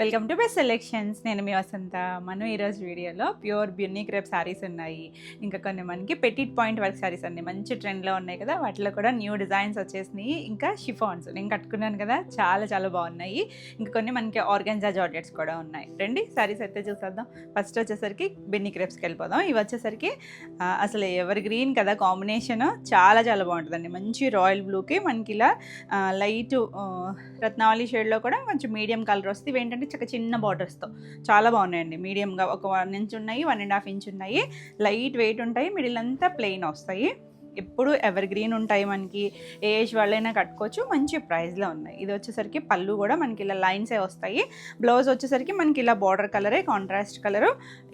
Welcome to best selections. నేను మీ వసంత. మనం ఈరోజు వీడియోలో ప్యూర్ బ్యూనీ క్రేప్ శారీస్ ఉన్నాయి, ఇంకా కొన్ని మనకి పెటిట్ పాయింట్ వర్క్ శారీస్ అన్ని మంచి ట్రెండ్లో ఉన్నాయి కదా, వాటిలో కూడా న్యూ డిజైన్స్ వచ్చేసినాయి. ఇంకా షిఫాన్స్ నేను కట్టుకున్నాను కదా, చాలా చాలా బాగున్నాయి. ఇంకా కొన్ని మనకి ఆర్గాన్జా జార్జెట్స్ కూడా ఉన్నాయి. రండి శారీస్ అయితే చూసేద్దాం. ఫస్ట్ వచ్చేసరికి బెన్నీ క్రేప్స్కి వెళ్ళిపోదాం. ఇవి వచ్చేసరికి అసలు ఎవర్ గ్రీన్ కదా కాంబినేషన్, చాలా చాలా బాగుంటుందండి. మంచి రాయల్ బ్లూకి మనకి ఇలా లైట్ రత్నావళి షేడ్లో కూడా కొంచెం మీడియం కలర్ వస్తుంది. ఇవి ఏంటంటే చిన్న బార్డర్స్తో చాలా బాగున్నాయండి. మీడియంగా ఒక 1 ఇంచ్ ఉన్నాయి, 1.5 ఇంచ్ ఉన్నాయి. లైట్ వెయిట్ ఉంటాయి, మిడిల్ అంతా ప్లెయిన్ వస్తాయి. ఎప్పుడు ఎవర్ గ్రీన్ ఉంటాయి, మనకి ఏ ఏజ్ వాళ్ళైనా కట్టుకోవచ్చు. మంచి ప్రైస్లో ఉన్నాయి. ఇది వచ్చేసరికి పళ్ళు కూడా మనకి ఇలా లైన్సే వస్తాయి. బ్లౌజ్ వచ్చేసరికి మనకి ఇలా బార్డర్ కలరే, కాంట్రాస్ట్ కలరు,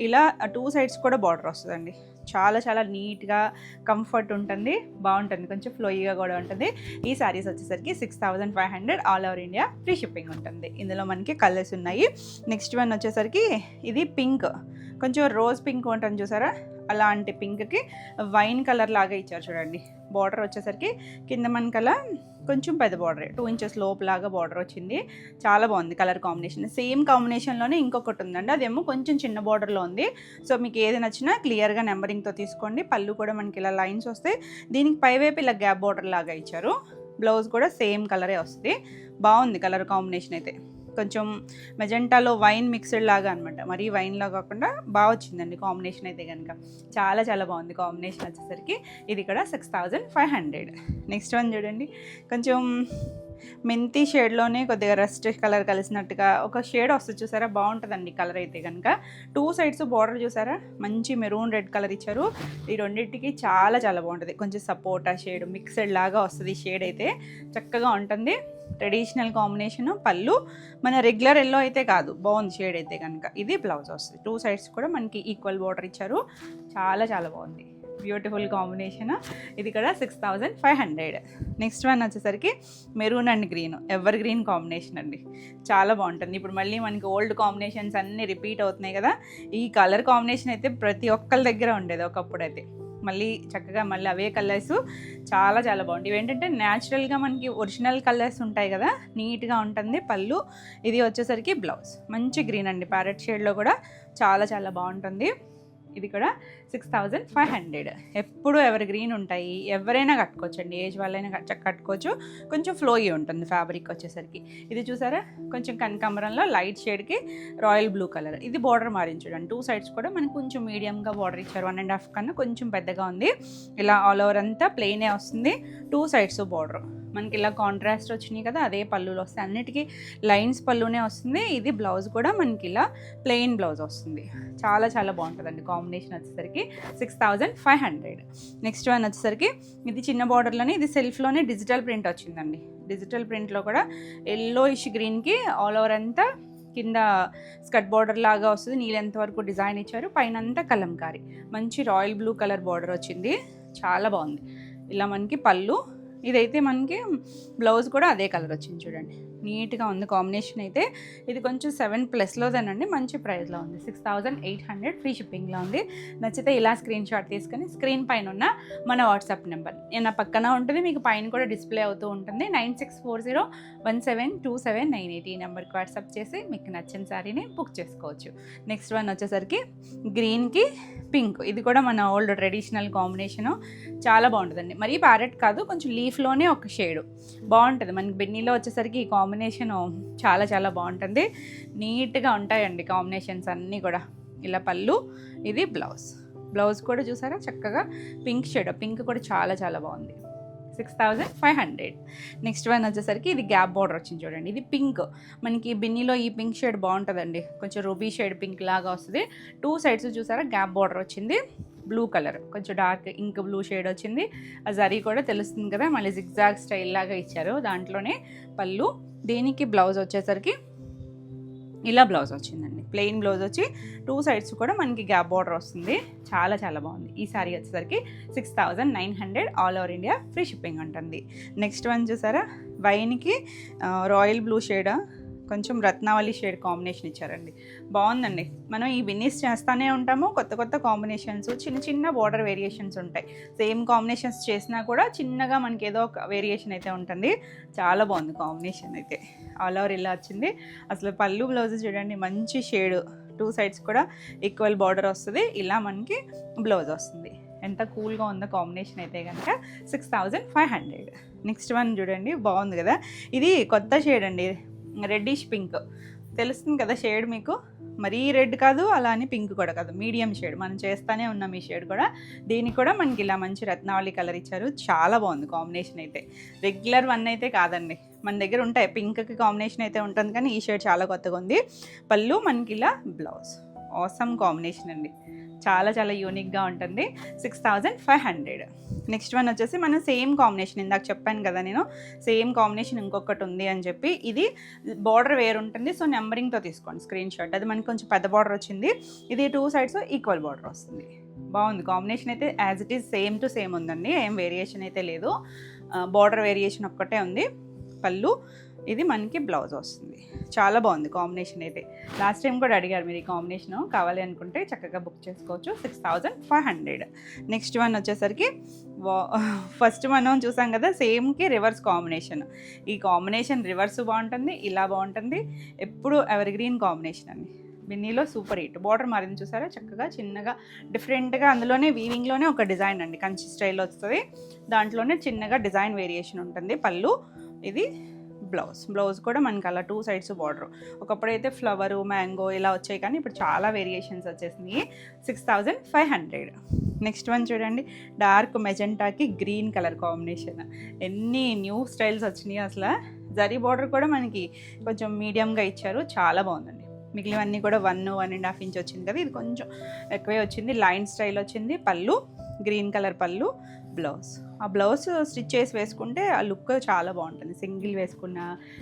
ఇలా 2 సైడ్స్ కూడా బార్డర్ వస్తుందండి. చాలా చాలా నీట్గా కంఫర్ట్ ఉంటుంది, బాగుంటుంది, కొంచెం ఫ్లోయిగా కూడా ఉంటుంది. ఈ శారీస్ వచ్చేసరికి 6500 all over India free shipping ఉంటుంది. ఇందులో మనకి కలర్స్ ఉన్నాయి. నెక్స్ట్ వన్ వచ్చేసరికి ఇది పింక్, కొంచెం రోజ్ పింక్ ఉంటుంది చూసారా, అలాంటి పింక్కి వైన్ కలర్ లాగా ఇచ్చారు చూడండి. బార్డర్ వచ్చేసరికి కింద మనకలా కొంచెం పెద్ద బార్డర్, 2 ఇంచెస్ లోపు లాగా బార్డర్ వచ్చింది. చాలా బాగుంది కలర్ కాంబినేషన్. సేమ్ కాంబినేషన్లోనే ఇంకొకటి ఉందండి, అదేమో కొంచెం చిన్న బార్డర్లో ఉంది. సో మీకు ఏది నచ్చినా క్లియర్గా నెంబరింగ్తో తీసుకోండి. పళ్ళు కూడా మనకి ఇలా లైన్స్ వస్తాయి. దీనికి పైవైపు ఇలా గ్యాప్ బార్డర్ లాగా ఇచ్చారు. బ్లౌజ్ కూడా సేమ్ కలరే వస్తుంది. బాగుంది కలర్ కాంబినేషన్ అయితే. కొంచెం మెజెంటాలో వైన్ మిక్స్డ్ లాగా అనమాట, మరీ వైన్లా కాకుండా బాగా వచ్చిందండి కాంబినేషన్ అయితే కనుక. చాలా చాలా బాగుంది కాంబినేషన్ వచ్చేసరికి. ఇది కూడా 6500. నెక్స్ట్ వన్ చూడండి, కొంచెం మెంతి షేడ్లోనే కొద్దిగా రస్ట్ కలర్ కలిసినట్టుగా ఒక షేడ్ వస్తుంది చూసారా, బాగుంటుందండి కలర్ అయితే కనుక. 2 సైడ్స్ బార్డర్ చూసారా, మంచి మెరూన్ రెడ్ కలర్ ఇచ్చారు. ఈ రెండింటికి చాలా చాలా బాగుంటుంది. కొంచెం సపోటా షేడ్ మిక్స్డ్ లాగా వస్తుంది. షేడ్ అయితే చక్కగా ఉంటుంది. Traditional combination. పళ్ళు మన రెగ్యులర్ ఎల్లో అయితే కాదు, బాగుంది షేడ్ అయితే కనుక. ఇది బ్లౌజ్ వస్తుంది. 2 సైడ్స్ కూడా మనకి ఈక్వల్ బార్డర్ ఇచ్చారు. చాలా చాలా బాగుంది, బ్యూటిఫుల్ కాంబినేషన్. ఇది కూడా 6500. నెక్స్ట్ వన్ వచ్చేసరికి maroon and green, ever green combination అండి. చాలా బాగుంటుంది. ఇప్పుడు మళ్ళీ మనకి ఓల్డ్ కాంబినేషన్స్ అన్నీ రిపీట్ అవుతున్నాయి కదా. ఈ కలర్ కాంబినేషన్ అయితే ప్రతి ఒక్కరి దగ్గర ఉండేది ఒకప్పుడు అయితే. మళ్ళీ చక్కగా మళ్ళీ అవే కలర్స్ చాలా చాలా బాగుంటాయి. ఇవేంటంటే న్యాచురల్గా మనకి ఒరిజినల్ కలర్స్ ఉంటాయి కదా, నీట్గా ఉంటుంది పళ్ళు. ఇది వచ్చేసరికి బ్లౌజ్ మంచి గ్రీన్ అండి, ప్యారెట్ షేడ్లో కూడా చాలా చాలా బాగుంటుంది. ఇది కూడా 6500. ఎప్పుడు ఎవర్ గ్రీన్ ఉంటాయి, ఎవరైనా కట్టుకోవచ్చు అండి, ఏజ్ వాళ్ళైనా కట్టుకోవచ్చు. కొంచెం ఫ్లోయి ఉంటుంది ఫ్యాబ్రిక్ వచ్చేసరికి. ఇది చూసారా, కొంచెం కనకాంబరంలో లైట్ షేడ్కి రాయల్ బ్లూ కలర్. ఇది బార్డర్ మారింది చూడండి. 2 సైడ్స్ కూడా మనకు కొంచెం మీడియంగా బార్డర్ ఇచ్చారు. 1.5 కన్నా కొంచెం పెద్దగా ఉంది. ఇలా ఆల్ ఓవర్ అంతా ప్లెయినే వస్తుంది. 2 సైడ్స్ బార్డర్ మనకి ఇలా కాంట్రాస్ట్ వచ్చినాయి కదా, అదే పళ్ళులు వస్తాయి. అన్నిటికీ లైన్స్ పళ్ళునే వస్తుంది. ఇది బ్లౌజ్ కూడా మనకి ఇలా ప్లెయిన్ బ్లౌజ్ వస్తుంది. చాలా చాలా బాగుంటుందండి కాంబినేషన్ వచ్చేసరికి 6500. నెక్స్ట్ వన్ వచ్చేసరికి ఇది చిన్న బార్డర్లోనే, ఇది సెల్ఫ్లోనే డిజిటల్ ప్రింట్ వచ్చిందండి. డిజిటల్ ప్రింట్లో కూడా ఎల్లోయిష్ గ్రీన్కి ఆల్ ఓవర్ అంతా కింద స్కర్ట్ బార్డర్ లాగా వస్తుంది. నీళ్ళెంత వరకు డిజైన్ ఇచ్చారు. పైన అంతా కలంకారీ మంచి రాయల్ బ్లూ కలర్ బార్డర్ వచ్చింది. చాలా బాగుంది. ఇలా మనకి పళ్ళు, ఇదైతే మనకి బ్లౌజ్ కూడా అదే కలర్ వచ్చింది చూడండి. నీట్గా ఉంది కాంబినేషన్ అయితే. ఇది కొంచెం 7+లోదేనండి, మంచి ప్రైస్లో ఉంది. 6800 ఫ్రీ షిప్పింగ్లో ఉంది. నచ్చితే ఇలా స్క్రీన్ షాట్ తీసుకొని స్క్రీన్ పైన ఉన్న మన వాట్సాప్ నెంబర్ నా పక్కన ఉంటుంది, మీకు పైన కూడా డిస్ప్లే అవుతూ ఉంటుంది. 9640172798 ఈ నెంబర్కి వాట్సాప్ చేసి మీకు నచ్చిన శారీని బుక్ చేసుకోవచ్చు. నెక్స్ట్ వన్ వచ్చేసరికి గ్రీన్కి పింక్. ఇది కూడా మన ఓల్డ్ ట్రెడిషనల్ కాంబినేషను. చాలా బాగుంటుందండి. మరీ ప్యారెట్ కాదు, కొంచెం లీఫ్లోనే ఒక షేడు బాగుంటుంది. మనకి బెన్నీలో వచ్చేసరికి ఈ కాంబినేషను చాలా చాలా బాగుంటుంది. నీట్గా ఉంటాయండి కాంబినేషన్స్ అన్నీ కూడా. ఇలా పళ్ళు, ఇది బ్లౌజ్. బ్లౌజ్ కూడా చూసారా చక్కగా పింక్ షేడ్. పింక్ కూడా చాలా చాలా బాగుంది. 6500. నెక్స్ట్ వన్ వచ్చేసరికి ఇది గ్యాప్ బార్డర్ వచ్చింది చూడండి. ఇది పింక్, మనకి బిన్నీలో ఈ పింక్ షేడ్ బాగుంటుందండి. కొంచెం రూబీ షేడ్ పింక్ లాగా వస్తుంది. 2 సైడ్స్ చూసారా గ్యాప్ బార్డర్ వచ్చింది. బ్లూ కలర్, కొంచెం డార్క్ ఇంక్ బ్లూ షేడ్ వచ్చింది. ఆ జరీ కూడా తెలుస్తుంది కదా, మళ్ళీ జిగ్జాగ్ స్టైల్ లాగా ఇచ్చారు. దాంట్లోనే పళ్ళు. దీనికి బ్లౌజ్ వచ్చేసరికి ఇలా బ్లౌజ్ వచ్చిందండి. ప్లెయిన్ బ్లౌజ్ వచ్చి 2 సైడ్స్ కూడా మనకి గ్యాప్ బార్డర్ వస్తుంది. చాలా చాలా బాగుంది. ఈ సారీ వచ్చేసరికి 6900 all over India free shipping ఉంటుంది. నెక్స్ట్ వన్ చూసారా, వైన్కి రాయల్ బ్లూ షేడ్, కొంచెం రత్నావళి షేడ్ కాంబినేషన్ ఇచ్చారండి. బాగుందండి. మనం ఈ బిన్నీస్ చేస్తూనే ఉంటాము, కొత్త కొత్త కాంబినేషన్స్, చిన్న చిన్న బార్డర్ వేరియేషన్స్ ఉంటాయి. సేమ్ కాంబినేషన్స్ చేసినా కూడా చిన్నగా మనకి ఏదో ఒక వేరియేషన్ అయితే ఉంటుంది. చాలా బాగుంది కాంబినేషన్ అయితే. ఆల్ ఓవర్ ఇలా వచ్చింది. అసలు పళ్ళు బ్లౌజ్ చూడండి, మంచి షేడ్, 2 సైడ్స్ కూడా ఈక్వల్ బార్డర్ వస్తుంది. ఇలా మనకి బ్లౌజ్ వస్తుంది. ఎంత కూల్గా ఉందో కాంబినేషన్ అయితే కనుక 6500. నెక్స్ట్ వన్ చూడండి, బాగుంది కదా. ఇది కొత్త షేడ్ అండి, రెడ్డిష్ పింక్. తెలుస్తుంది కదా షేడ్ మీకు, మరీ రెడ్ కాదు, అలా అని పింక్ కూడా కాదు, మీడియం షేడ్. మనం చేస్తూనే ఉన్నాం ఈ షేడ్ కూడా. దీనికి కూడా మనకి ఇలా మంచి రత్నావళి కలర్ ఇచ్చారు. చాలా బాగుంది కాంబినేషన్ అయితే. రెగ్యులర్ వన్ అయితే కాదండి, మన దగ్గర ఉంటాయి పింక్కి కాంబినేషన్ అయితే ఉంటుంది, కానీ ఈ షేడ్ చాలా కొత్తగా ఉంది. పళ్ళు మనకి ఇలా బ్లౌజ్, ఆసమ్ కాంబినేషన్ అండి. చాలా చాలా యూనిక్గా ఉంటుంది. 6500. నెక్స్ట్ వన్ వచ్చేసి మనం సేమ్ కాంబినేషన్, ఇందాక చెప్పాను కదా నేను, సేమ్ కాంబినేషన్ ఇంకొకటి ఉంది అని చెప్పి. ఇది బార్డర్ వేరు ఉంటుంది, సో నెంబరింగ్తో తీసుకోండి స్క్రీన్ షాట్. అది మనకి కొంచెం పెద్ద బార్డర్ వచ్చింది. ఇది 2 సైడ్స్ ఈక్వల్ బార్డర్ వస్తుంది. బాగుంది కాంబినేషన్ అయితే. As it is same to same ఉందండి, ఏం వేరియేషన్ అయితే లేదు. బార్డర్ వేరియేషన్ ఒక్కటే ఉంది. పళ్ళు, ఇది మనకి బ్లౌజ్ వస్తుంది. చాలా బాగుంది కాంబినేషన్ అయితే. లాస్ట్ టైం కూడా అడిగారు మీరు ఈ కాంబినేషన్, కావాలి అనుకుంటే చక్కగా బుక్ చేసుకోవచ్చు. 6500. నెక్స్ట్ వన్ వచ్చేసరికి ఫస్ట్ మనం చూసాం కదా, సేమ్కి రివర్స్ కాంబినేషన్. ఈ కాంబినేషన్ రివర్స్ బాగుంటుంది, ఇలా బాగుంటుంది. ఎప్పుడు ఎవర్ గ్రీన్ కాంబినేషన్ అండి. బిన్నీలో సూపర్ హిట్. బార్డర్ మారింది చూసారా, చక్కగా చిన్నగా డిఫరెంట్గా. అందులోనే వీవింగ్లోనే ఒక డిజైన్ అండి, కంచి స్టైల్ వస్తుంది. దాంట్లోనే చిన్నగా డిజైన్ వేరియేషన్ ఉంటుంది. పళ్ళు, ఇది బ్లౌజ్ కూడా మనకి అలా 2 సైడ్స్ బార్డర్. ఒకప్పుడైతే ఫ్లవరు, మ్యాంగో ఇలా వచ్చాయి, కానీ ఇప్పుడు చాలా వేరియేషన్స్ వచ్చేసినాయి. 6500. నెక్స్ట్ వన్ చూడండి, డార్క్ మెజెంటాకి గ్రీన్ కలర్ కాంబినేషన్. ఎన్ని న్యూ స్టైల్స్ వచ్చినాయి అసలు. జరీ బార్డర్ కూడా మనకి కొంచెం మీడియంగా ఇచ్చారు. చాలా బాగుందండి. మిగిలినవన్నీ కూడా 1.5 ఇంచ్ వచ్చింది కదా, ఇది కొంచెం ఎక్కువే వచ్చింది. లైన్ స్టైల్ వచ్చింది. పళ్ళు గ్రీన్ కలర్ పళ్ళు, బ్లౌజ్. ఆ బ్లౌజ్ స్టిచ్ చేసి వేసుకుంటే ఆ లుక్ చాలా బాగుంటుంది. సింగిల్ వేసుకున్న,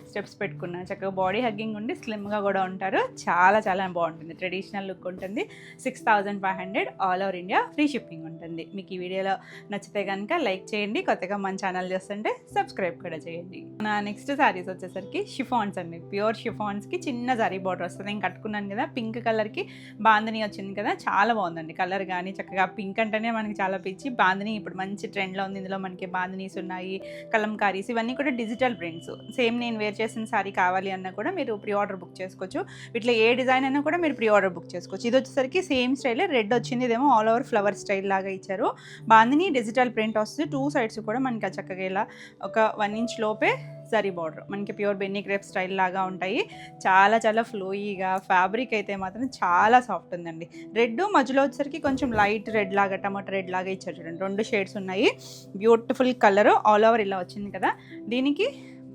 స్టెప్స్ పెట్టుకున్న, చక్కగా బాడీ హగ్గింగ్ ఉండి స్లిమ్గా కూడా ఉంటారు. చాలా చాలా బాగుంటుంది, ట్రెడిషనల్ లుక్ ఉంటుంది. 6500. All over India free shipping ఉంటుంది. మీకు ఈ వీడియోలో నచ్చితే కనుక లైక్ చేయండి. కొత్తగా మన ఛానల్ చూస్తుంటే సబ్స్క్రైబ్ కూడా చేయండి. నా నెక్స్ట్ శారీస్ వచ్చేసరికి షిఫాన్స్ అండి. ప్యూర్ షిఫాన్స్కి చిన్న జరీ బార్డర్ వస్తుంది. నేను కట్టుకున్నాను కదా, పింక్ కలర్కి బాందిని వచ్చింది కదా, చాలా బాగుందండి కలర్. కానీ చక్కగా పింక్ అంటేనే మనకి చాలా పిచ్చి. బాందిని ఇప్పుడు మంచి ట్రెండ్లో ఉంది. ఇందులో మనకి బాందినీస్ ఉన్నాయి, కలంకారీస్, ఇవన్నీ కూడా డిజిటల్ ప్రింట్స్. సేమ్ నేను వేర్ చేసిన శారీ కావాలి అన్నా కూడా మీరు ప్రీ ఆర్డర్ బుక్ చేసుకోవచ్చు. వీటిలో ఏ డిజైన్ అయినా కూడా మీరు ప్రీ ఆర్డర్ బుక్ చేసుకోవచ్చు. ఇది వచ్చేసరికి సేమ్ స్టైలే, రెడ్ వచ్చింది. ఇదేమో ఆల్ ఓవర్ ఫ్లవర్ స్టైల్ లాగా ఇచ్చారు. బాందిని డిజిటల్ ప్రింట్ వస్తుంది. 2 సైడ్స్ కూడా మనకి చక్కగా ఇలా ఒక 1 ఇంచ్ లోపే జరీ బార్డర్. మనకి ప్యూర్ బెన్నీ క్రేప్ స్టైల్ లాగా ఉంటాయి. చాలా చాలా ఫ్లోయీగా, ఫ్యాబ్రిక్ అయితే మాత్రం చాలా సాఫ్ట్ ఉందండి. రెడ్ మధ్యలో వచ్చేసరికి కొంచెం లైట్ రెడ్ లాగా, టమాటో రెడ్ లాగా ఇచ్చారు చూడండి. 2 షేడ్స్ ఉన్నాయి. Beautiful colour. ఆల్ ఓవర్ ఇలా వచ్చింది కదా. దీనికి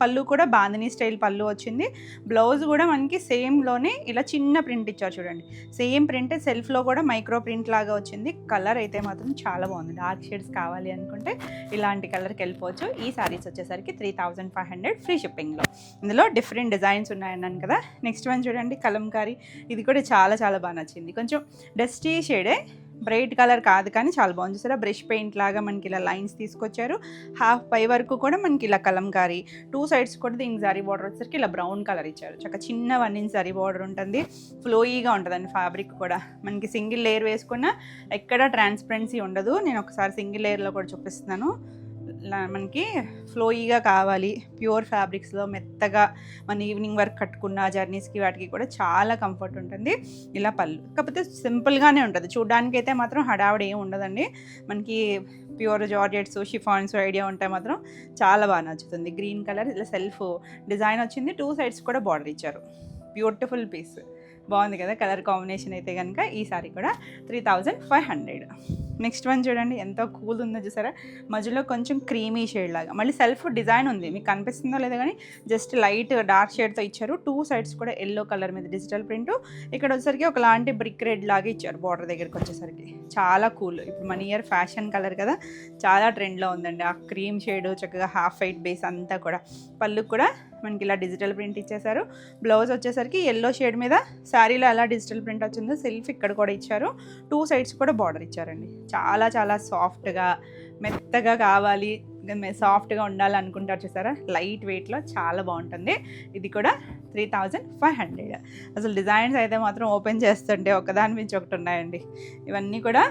పళ్ళు కూడా బాందినీ స్టైల్ పళ్ళు వచ్చింది. బ్లౌజ్ కూడా మనకి సేమ్లోనే ఇలా చిన్న ప్రింట్ ఇచ్చారు చూడండి. సేమ్ ప్రింట్ సెల్ఫ్లో కూడా మైక్రో ప్రింట్ లాగా వచ్చింది. కలర్ అయితే మాత్రం చాలా బాగుంది. డార్క్ షేడ్స్ కావాలి అనుకుంటే ఇలాంటి కలర్కి వెళ్ళిపోవచ్చు. ఈ శారీస్ వచ్చేసరికి 3500 ఫ్రీ షిప్పింగ్లో. ఇందులో డిఫరెంట్ డిజైన్స్ ఉన్నాయన్నాను కదా. నెక్స్ట్ వన్ చూడండి, కలంకారీ. ఇది కూడా చాలా చాలా బాగా నచ్చింది. కొంచెం డస్టీ షేడే, బ్రైట్ కలర్ కాదు కానీ చాలా బాగుంది. చూసారా, బ్రష్ పెయింట్ లాగా మనకి ఇలా లైన్స్ తీసుకొచ్చారు. హాఫ్ పై వరకు కూడా మనకి ఇలా కలంకారీ. 2 సైడ్స్ కూడా దీనికి జరీ బార్డర్ వచ్చేసరికి ఇలా బ్రౌన్ కలర్ ఇచ్చారు. చక్కగా చిన్న 1 ఇంచ్ జరీ బార్డర్ ఉంటుంది. ఫ్లోయీగా ఉంటుందండి ఫ్యాబ్రిక్ కూడా. మనకి సింగిల్ లేయర్ వేసుకున్నా ఎక్కడ ట్రాన్స్పరెన్సీ ఉండదు. నేను ఒకసారి సింగిల్ లేయర్లో కూడా చూపిస్తున్నాను. మనకి ఫ్లోయీగా కావాలి, ప్యూర్ ఫ్యాబ్రిక్స్లో మెత్తగా మన ఈవినింగ్ వర్క్ కట్టుకున్న జర్నీస్కి వాటికి కూడా చాలా కంఫర్ట్ ఉంటుంది. ఇలా పళ్ళు కాకపోతే సింపుల్గానే ఉంటుంది. చూడడానికి అయితే మాత్రం హడావిడి ఏమి ఉండదండి. మనకి ప్యూర్ జార్జెట్స్, షిఫాన్స్ ఐడియా ఉంటే మాత్రం చాలా బాగా నచ్చుతుంది. గ్రీన్ కలర్ ఇలా సెల్ఫ్ డిజైన్ వచ్చింది. 2 సైడ్స్ కూడా బార్డర్ ఇచ్చారు. Beautiful piece. బాగుంది కదా కలర్ కాంబినేషన్ అయితే కనుక. ఈ సారీ కూడా 3500. నెక్స్ట్ వన్ చూడండి, ఎంతో కూల్ ఉందో చూసారా. మధ్యలో కొంచెం క్రీమీ షేడ్ లాగా, మళ్ళీ సెల్ఫ్ డిజైన్ ఉంది. మీకు కనిపిస్తుందో లేదో కానీ జస్ట్ లైట్ డార్క్ షేడ్తో ఇచ్చారు. 2 సైడ్స్ కూడా ఎల్లో కలర్ మీద డిజిటల్ ప్రింట్. ఇక్కడ వచ్చేసరికి ఒకలాంటి బ్రిక్ రెడ్ లాగా ఇచ్చారు బార్డర్ దగ్గరికి వచ్చేసరికి. చాలా కూల్. ఇప్పుడు మన ఇయర్ ఫ్యాషన్ కలర్ కదా, చాలా ట్రెండ్లో ఉందండి. ఆ క్రీమ్ షేడ్ చక్కగా హాఫ్ వైట్ బేస్ అంతా కూడా. పళ్ళు కూడా మనకి ఇలా డిజిటల్ ప్రింట్ ఇచ్చేసారు. బ్లౌజ్ వచ్చేసరికి ఎల్లో షేడ్ మీద శారీలో ఎలా డిజిటల్ ప్రింట్ వచ్చిందో సెల్ఫ్ ఇక్కడ కూడా ఇచ్చారు. 2 సైడ్స్ కూడా బార్డర్ ఇచ్చారండి. చాలా చాలా సాఫ్ట్గా, మెత్తగా కావాలి, సాఫ్ట్గా ఉండాలనుకుంటారు చూసారా. లైట్ వెయిట్లో చాలా బాగుంటుంది. ఇది కూడా 3500. అసలు డిజైన్స్ అయితే మాత్రం ఓపెన్ చేస్తుంటే ఒకదాని మించి ఒకటి ఉన్నాయండి. ఇవన్నీ కూడా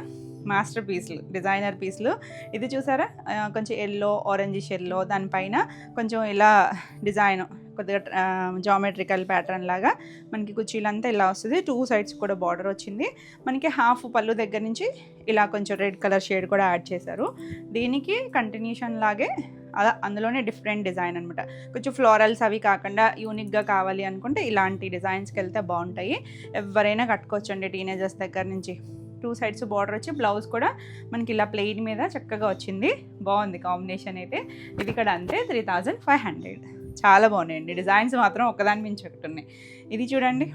మాస్టర్ పీస్లు, డిజైనర్ పీస్లు. ఇది చూసారా కొంచెం ఎల్లో, ఆరెంజిష్ ఎల్లో, దానిపైన కొంచెం ఇలా డిజైన్ కొద్దిగా జామెట్రికల్ ప్యాటర్న్ లాగా మనకి కుర్చీలంతా ఇలా వస్తుంది. 2 సైడ్స్ కూడా బార్డర్ వచ్చింది. మనకి హాఫ్ పళ్ళు దగ్గర నుంచి ఇలా కొంచెం రెడ్ కలర్ షేడ్ కూడా యాడ్ చేశారు. దీనికి కంటిన్యూషన్ లాగే అలా అందులోనే డిఫరెంట్ డిజైన్ అనమాట. కొంచెం ఫ్లోరల్స్ అవి కాకుండా యూనిక్గా కావాలి అనుకుంటే ఇలాంటి డిజైన్స్కి వెళ్తే బాగుంటాయి. ఎవరైనా కట్టుకోవచ్చండి, టీనేజర్స్ దగ్గర నుంచి. 2 సైడ్స్ బార్డర్ వచ్చి బ్లౌజ్ కూడా మనకి ఇలా ప్లెయిన్ మీద చక్కగా వచ్చింది. బాగుంది కాంబినేషన్ అయితే. ఇది కూడా అంతే 3500. చాలా బాగున్నాయండి డిజైన్స్ మాత్రం ఒకదాని మించి ఒకటి ఉన్నాయి. ఇది చూడండి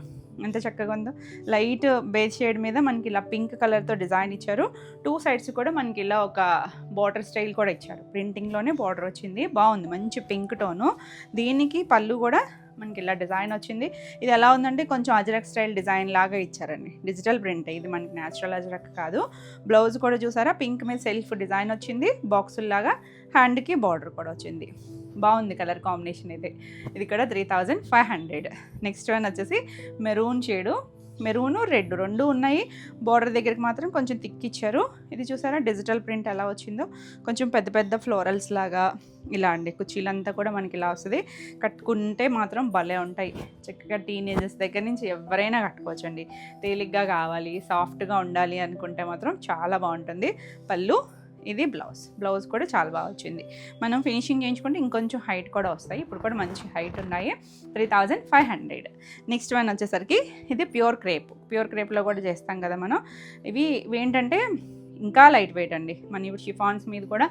ఎంత చక్కగా ఉందో. లైట్ బేస్ షేడ్ మీద మనకి ఇలా పింక్ కలర్తో డిజైన్ ఇచ్చారు. 2 సైడ్స్ కూడా మనకి ఇలా ఒక బార్డర్ స్టైల్ కూడా ఇచ్చారు. ప్రింటింగ్లోనే బార్డర్ వచ్చింది. బాగుంది, మంచి పింక్ టోను. దీనికి పళ్ళు కూడా మనకి ఇలా డిజైన్ వచ్చింది. ఇది ఎలా ఉందంటే కొంచెం అజరక్ స్టైల్ డిజైన్ లాగా ఇచ్చారండి. డిజిటల్ ప్రింట్, ఇది మనకి న్యాచురల్ అజరక్ కాదు. బ్లౌజ్ కూడా చూసారా పింక్ మీద సెల్ఫ్ డిజైన్ వచ్చింది. బాక్సుల్లాగా హ్యాండ్కి బార్డర్ కూడా వచ్చింది. బాగుంది కలర్ కాంబినేషన్ అయితే. ఇది కూడా 3500. నెక్స్ట్ వన్ వచ్చేసి మెరూన్ షేడు, మెరూను రెడ్ రెండు ఉన్నాయి. బార్డర్ దగ్గరికి మాత్రం కొంచెం థిక్ ఇచ్చారు. ఇది చూసారా డిజిటల్ ప్రింట్ ఎలా వచ్చిందో, కొంచెం పెద్ద పెద్ద ఫ్లోరల్స్ లాగా ఇలా అండి. కుర్చీలంతా కూడా మనకి ఇలా వస్తుంది. కట్టుకుంటే మాత్రం భలే ఉంటాయి. చక్కగా టీనేజర్స్ దగ్గర నుంచి ఎవరైనా కట్టుకోవచ్చండి. తేలిగ్గా కావాలి, సాఫ్ట్గా ఉండాలి అనుకుంటే మాత్రం చాలా బాగుంటుంది. పళ్ళు, ఇది బ్లౌజ్ కూడా చాలా బాగా వచ్చింది. మనం ఫినిషింగ్ చేయించుకుంటే ఇంకొంచెం హైట్ కూడా వస్తాయి. ఇప్పుడు కూడా మంచి హైట్ ఉన్నాయి. 3500. నెక్స్ట్ వన్ వచ్చేసరికి ఇది ప్యూర్ క్రేప్లో కూడా చేస్తాం కదా మనం. ఇవి ఏంటంటే ఇంకా లైట్ వెయిట్ అండి. మన ఇప్పుడు షిఫాన్స్ మీద కూడా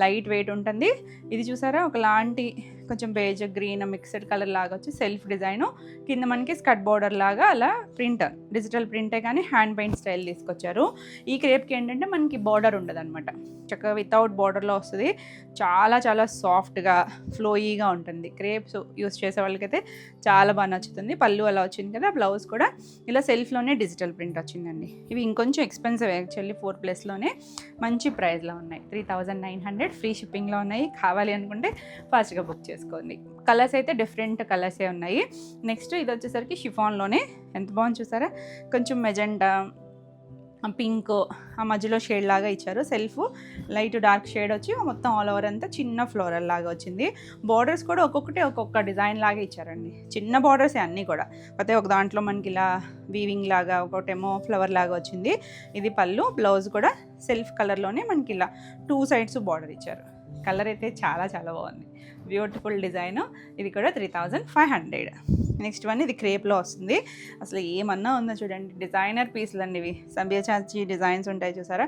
లైట్ వెయిట్ ఉంటుంది. ఇది చూసారా ఒకలాంటి కొంచెం బేజ్ గ్రీన్ మిక్స్డ్ కలర్ లాగా వచ్చి సెల్ఫ్ డిజైను, కింద మనకి స్కర్ట్ బార్డర్ లాగా అలా ప్రింట్, డిజిటల్ ప్రింటే కానీ హ్యాండ్ పెయింట్ స్టైల్ తీసుకొచ్చారు. ఈ క్రేప్కి ఏంటంటే మనకి బార్డర్ ఉండదు అనమాట. చక్కగా వితౌట్ బార్డర్లో వస్తుంది. చాలా చాలా సాఫ్ట్గా ఫ్లోయీగా ఉంటుంది. క్రేప్స్ యూస్ చేసే వాళ్ళకైతే చాలా బాగా నచ్చుతుంది. పళ్ళు అలా వచ్చింది కదా. బ్లౌజ్ కూడా ఇలా సెల్ఫ్లోనే డిజిటల్ ప్రింట్ వచ్చిందండి. ఇవి ఇంకొంచెం ఎక్స్పెన్సివ్ యాక్చువల్లీ 4+లోనే మంచి ప్రైస్లో ఉన్నాయి. 3900 ఫ్రీ షిప్పింగ్లో ఉన్నాయి. కావాలి అనుకుంటే ఫాస్ట్గా బుక్ చేసుకోండి. కలర్స్ అయితే డిఫరెంట్ కలర్సే ఉన్నాయి. నెక్స్ట్ ఇది వచ్చేసరికి షిఫాన్లోనే ఎంత బాగుంది చూసారా. కొంచెం మెజెండా, పింక్, ఆ మధ్యలో షేడ్ లాగా ఇచ్చారు. సెల్ఫ్ లైట్ డార్క్ షేడ్ వచ్చి మొత్తం ఆల్ ఓవర్ అంతా చిన్న ఫ్లోరల్ లాగా వచ్చింది. బార్డర్స్ కూడా ఒక్కొక్కటి ఒక్కొక్క డిజైన్ లాగా ఇచ్చారండి. చిన్న బార్డర్స్ అన్నీ కూడా. అయితే ఒక దాంట్లో మనకి ఇలా వీవింగ్ లాగా, ఒకటేమో ఫ్లవర్ లాగా వచ్చింది. ఇది పళ్ళు, బ్లౌజ్ కూడా సెల్ఫ్ కలర్లోనే మనకి ఇలా 2 సైడ్స్ బార్డర్ ఇచ్చారు. కలర్ అయితే చాలా చాలా బాగుంది. Beautiful design. ఇది కూడా 3500. నెక్స్ట్ వన్ ఇది క్రేప్లో వస్తుంది. అసలు ఏమన్నా ఉందో చూడండి. డిజైనర్ పీసులు అండి ఇవి. సంబియాచాచి డిజైన్స్ ఉంటాయి చూసారా,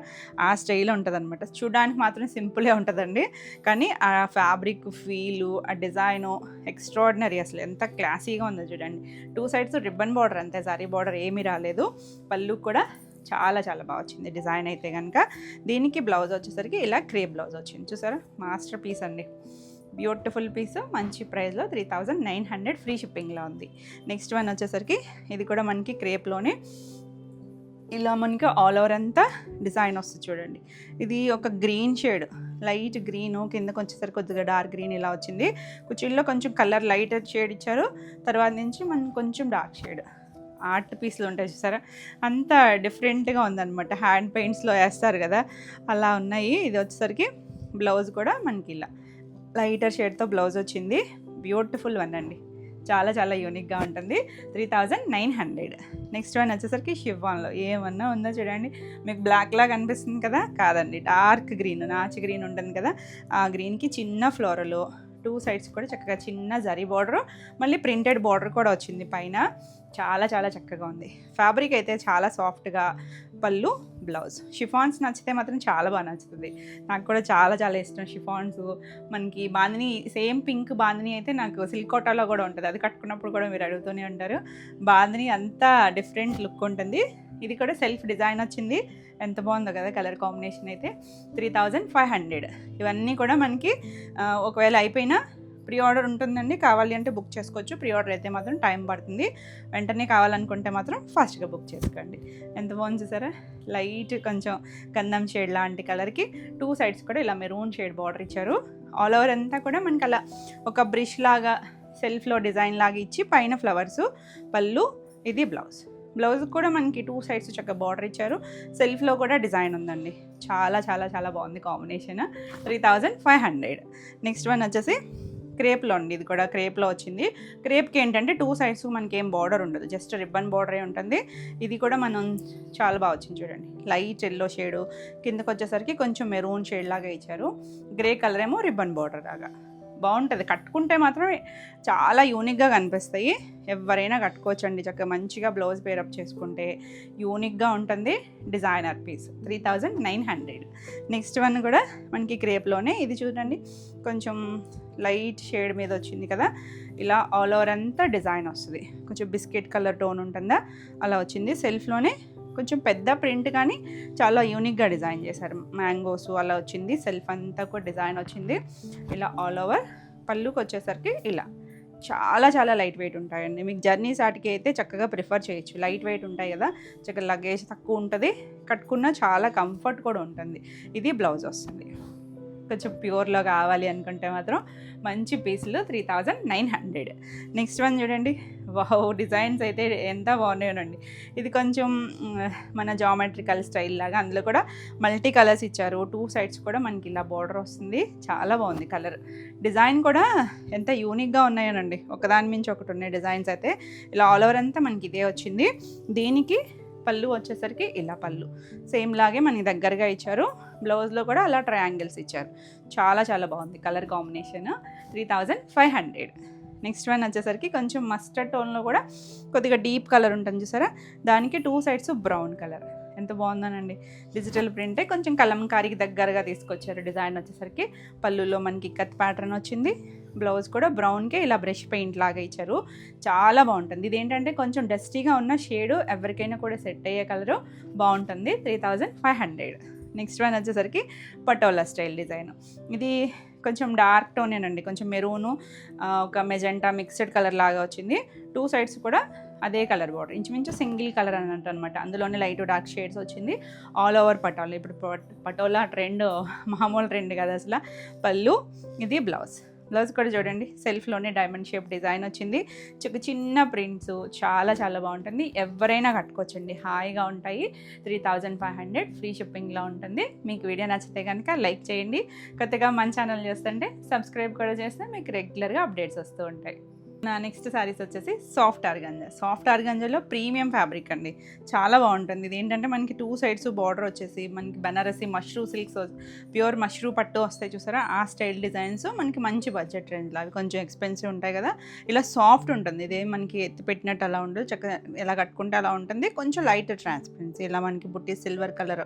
ఆ స్టైల్ ఉంటుంది అనమాట. చూడడానికి మాత్రం సింపులే ఉంటుందండి, కానీ ఆ ఫ్యాబ్రిక్ ఫీలు, ఆ డిజైను ఎక్స్ట్రాడినరీ. అసలు ఎంత క్లాసీగా ఉందో చూడండి. 2 సైడ్స్ రిబ్బన్ బార్డర్, అంతే, సారీ బార్డర్ ఏమీ రాలేదు. పళ్ళు కూడా చాలా చాలా బాగా వచ్చింది డిజైన్ అయితే కనుక. దీనికి బ్లౌజ్ వచ్చేసరికి ఇలా క్రేప్ బ్లౌజ్ వచ్చింది చూసారా. మాస్టర్ పీస్ అండి, బ్యూటిఫుల్ పీస్. మంచి ప్రైస్లో 3900 ఫ్రీ షిప్పింగ్లో ఉంది. నెక్స్ట్ వన్ వచ్చేసరికి ఇది కూడా మనకి క్రేప్లోనే ఇలా మనకి ఆల్ ఓవర్ అంతా డిజైన్ వస్తుంది చూడండి. ఇది ఒక గ్రీన్ షేడ్, లైట్ గ్రీను, కిందకి వచ్చేసరికి కొద్దిగా డార్క్ గ్రీన్ ఇలా వచ్చింది. కుర్చీల్లో కొంచెం కలర్ లైట్ షేడ్ ఇచ్చారు. తర్వాత నుంచి మనం కొంచెం డార్క్ షేడ్ ఆర్ట్ పీస్లు ఉంటాయి చూసారా, అంత డిఫరెంట్గా ఉందన్నమాట. హ్యాండ్ పెయింట్స్లో వేస్తారు కదా, అలా ఉన్నాయి. ఇది వచ్చేసరికి బ్లౌజ్ కూడా మనకి ఇలా లైటర్ షేడ్తో బ్లౌజ్ వచ్చింది. బ్యూటిఫుల్ వన్ అండి, చాలా చాలా యూనిక్గా ఉంటుంది. 3900. నెక్స్ట్ వన్ వచ్చేసరికి షిఫాన్లో ఏమన్నా ఉందో చూడండి. మీకు బ్లాక్ లాగా అనిపిస్తుంది కదా, కాదండి, డార్క్ గ్రీన్, నాచు గ్రీన్ ఉంటుంది కదా, ఆ గ్రీన్కి చిన్న ఫ్లోరలు, 2 సైడ్స్ కూడా చక్కగా చిన్న జరీ బార్డరు, మళ్ళీ ప్రింటెడ్ బార్డర్ కూడా వచ్చింది పైన. చాలా చాలా చక్కగా ఉంది. ఫ్యాబ్రిక్ అయితే చాలా సాఫ్ట్గా. పళ్ళు, బ్లౌజ్. షిఫాన్స్ నచ్చితే మాత్రం చాలా బాగా నచ్చుతుంది. నాకు కూడా చాలా చాలా ఇష్టం షిఫాన్స్. మనకి బాందిని, సేమ్ పింక్ బాందిని అయితే నాకు సిల్క్ కోటాలో కూడా ఉంటుంది. అది కట్టుకున్నప్పుడు కూడా మీరు అడుగుతూనే ఉంటారు. బాందిని అంతా డిఫరెంట్ లుక్ ఉంటుంది. ఇది కూడా సెల్ఫ్ డిజైన్ వచ్చింది. ఎంత బాగుందో కదా కలర్ కాంబినేషన్ అయితే. 3500. ఇవన్నీ కూడా మనకి ఒకవేళ అయిపోయినా ప్రీ ఆర్డర్ ఉంటుందండి. కావాలి అంటే బుక్ చేసుకోవచ్చు. ప్రీ ఆర్డర్ అయితే మాత్రం టైం పడుతుంది. వెంటనే కావాలనుకుంటే మాత్రం ఫాస్ట్గా బుక్ చేసుకోండి. ఎంత బాగుంది చూసారా, లైట్ కొంచెం గంధం షేడ్ లాంటి కలర్కి 2 సైడ్స్ కూడా ఇలా మెరూన్ షేడ్ బార్డర్ ఇచ్చారు. ఆల్ ఓవర్ అంతా కూడా మనకి అలా ఒక బ్రష్ లాగా సెల్ఫ్లో డిజైన్ లాగా ఇచ్చి పైన ఫ్లవర్స్ పళ్ళు, ఇది బ్లౌజ్ కూడా మనకి 2 సైడ్స్ చక్కగా బార్డర్ ఇచ్చారు. సెల్ఫ్లో కూడా డిజైన్ ఉందండి. చాలా చాలా చాలా బాగుంది కాంబినేషన్. 3500. నెక్స్ట్ వన్ వచ్చేసి క్రేప్లో అండి. ఇది కూడా క్రేప్లో వచ్చింది. క్రేప్కి ఏంటంటే 2 సైడ్స్ మనకి ఏం బార్డర్ ఉండదు, జస్ట్ రిబ్బన్ బార్డరే ఉంటుంది. ఇది కూడా మనం చాలా బాగా వచ్చింది చూడండి. లైట్ ఎల్లో షేడు, కిందకు వచ్చేసరికి కొంచెం మెరూన్ షేడ్ లాగా ఇచ్చారు. గ్రే కలర్ ఏమో రిబ్బన్ బార్డర్ లాగా బాగుంటుంది. కట్టుకుంటే మాత్రం చాలా యూనిక్గా కనిపిస్తాయి. ఎవరైనా కట్టుకోవచ్చండి చక్కగా మంచిగా బ్లౌజ్ పేరప్ చేసుకుంటే యూనిక్గా ఉంటుంది. Designer piece 3900. నెక్స్ట్ వన్ కూడా మనకి క్రేప్లోనే. ఇది చూడండి కొంచెం లైట్ షేడ్ మీద వచ్చింది కదా, ఇలా ఆల్ ఓవర్ అంతా డిజైన్ వస్తుంది. కొంచెం బిస్కెట్ కలర్ టోన్ ఉంటుందా అలా వచ్చింది. సెల్ఫ్లోనే కొంచెం పెద్ద ప్రింట్ కానీ చాలా యూనిక్గా డిజైన్ చేశారు. మ్యాంగోస్ అలా వచ్చింది. సెల్ఫ్ అంతా కూడా డిజైన్ వచ్చింది. ఇలా ఆల్ ఓవర్ పళ్ళుకి వచ్చేసరికి ఇలా చాలా చాలా లైట్ వెయిట్ ఉంటాయండి. మీకు జర్నీస్ వాటికి అయితే చక్కగా ప్రిఫర్ చేయొచ్చు. లైట్ వెయిట్ ఉంటాయి కదా, చక్కగా లగేజ్ తక్కువ ఉంటుంది, కట్టుకున్న చాలా కంఫర్ట్ కూడా ఉంటుంది. ఇది బ్లౌజ్ వస్తుంది. కొంచెం ప్యూర్లో కావాలి అనుకుంటే మాత్రం మంచి పీసులు 3900. నెక్స్ట్ వన్ చూడండి. వావ్, డిజైన్స్ అయితే ఎంత బాగున్నాయోనండి. ఇది కొంచెం మన జామెట్రికల్ స్టైల్ లాగా, అందులో కూడా మల్టీ కలర్స్ ఇచ్చారు. 2 సైడ్స్ కూడా మనకి ఇలా బార్డర్ వస్తుంది. చాలా బాగుంది కలర్. డిజైన్ కూడా ఎంత యూనిక్గా ఉన్నాయోనండి. ఒకదాని మించి ఒకటి ఉన్నాయి డిజైన్స్ అయితే. ఇలా ఆల్ ఓవర్ అంతా మనకి ఇదే వచ్చింది. దీనికి పళ్ళు వచ్చేసరికి ఇలా పళ్ళు సేమ్ లాగే మనకి దగ్గరగా ఇచ్చారు. బ్లౌజ్లో కూడా అలా ట్రయాంగిల్స్ ఇచ్చారు. చాలా చాలా బాగుంది కలర్ కాంబినేషన్. 3500. నెక్స్ట్ వన్ వచ్చేసరికి కొంచెం మస్టర్డ్ టోన్లో కూడా కొద్దిగా డీప్ కలర్ ఉంటుంది చూసారా, దానికి 2 సైడ్స్ బ్రౌన్ కలర్. ఎంత బాగుందోనండి. డిజిటల్ ప్రింటే కొంచెం కలంకారీకి దగ్గరగా తీసుకొచ్చారు. డిజైన్ వచ్చేసరికి పళ్ళులో మనకి కత్ ప్యాటర్న్ వచ్చింది. బ్లౌజ్ కూడా బ్రౌన్కే ఇలా బ్రష్ పెయింట్ లాగా ఇచ్చారు. చాలా బాగుంటుంది. ఇదేంటంటే కొంచెం డస్టీగా ఉన్న షేడు ఎవరికైనా కూడా సెట్ అయ్యే కలరు బాగుంటుంది. 3500. నెక్స్ట్ వన్ వచ్చేసరికి పటోలా స్టైల్ డిజైన్. ఇది కొంచెం డార్క్ టోనేనండి, కొంచెం మెరూను ఒక మెజెంటా మిక్స్డ్ కలర్ లాగా వచ్చింది. 2 సైడ్స్ కూడా అదే కలర్ బార్డర్, ఇంచుమించు సింగిల్ కలర్ అన్నట్టు అనమాట. అందులోనే లైట్ డార్క్ షేడ్స్ వచ్చింది. All over patola. ఇప్పుడు పటోలా ట్రెండ్ మామూలు ట్రెండ్ కదా అసలు. పళ్ళు, ఇది బ్లౌజ్ కూడా చూడండి. సెల్ఫ్లోనే డైమండ్ షేప్ డిజైన్ వచ్చింది. చిన్న ప్రింట్స్ చాలా చాలా బాగుంటుంది. ఎవరైనా కట్టుకోవచ్చండి, హాయిగా ఉంటాయి. 3500 ఫ్రీ షిప్పింగ్లో ఉంటుంది. మీకు వీడియో నచ్చితే కనుక లైక్ చేయండి. కొత్తగా మన ఛానల్ చేస్తుంటే సబ్స్క్రైబ్ కూడా చేస్తే మీకు రెగ్యులర్గా అప్డేట్స్ వస్తూ ఉంటాయి. నా నెక్స్ట్ శారీస్ వచ్చేసి సాఫ్ట్ ఆర్గంజాలో ప్రీమియం ఫ్యాబ్రిక్ అండి. చాలా బాగుంటుంది. ఇది ఏంటంటే మనకి 2 సైడ్స్ బార్డర్ వచ్చేసి మనకి బనారసి మష్రూ సిల్క్స్, ప్యూర్ మష్రూ పట్టు వస్తాయి చూసారా, ఆ స్టైల్ డిజైన్స్ మనకి మంచి బడ్జెట్ రేంజ్లో. అవి కొంచెం ఎక్స్పెన్సివ్ ఉంటాయి కదా. ఇలా సాఫ్ట్ ఉంటుంది. ఇదే మనకి ఎత్తి పెట్టినట్టు అలా ఉండదు, చక్కగా ఎలా కట్టుకుంటే అలా ఉంటుంది. కొంచెం లైట్ ట్రాన్స్పరెన్సీ. ఇలా మనకి బుట్టీస్ సిల్వర్ కలర్,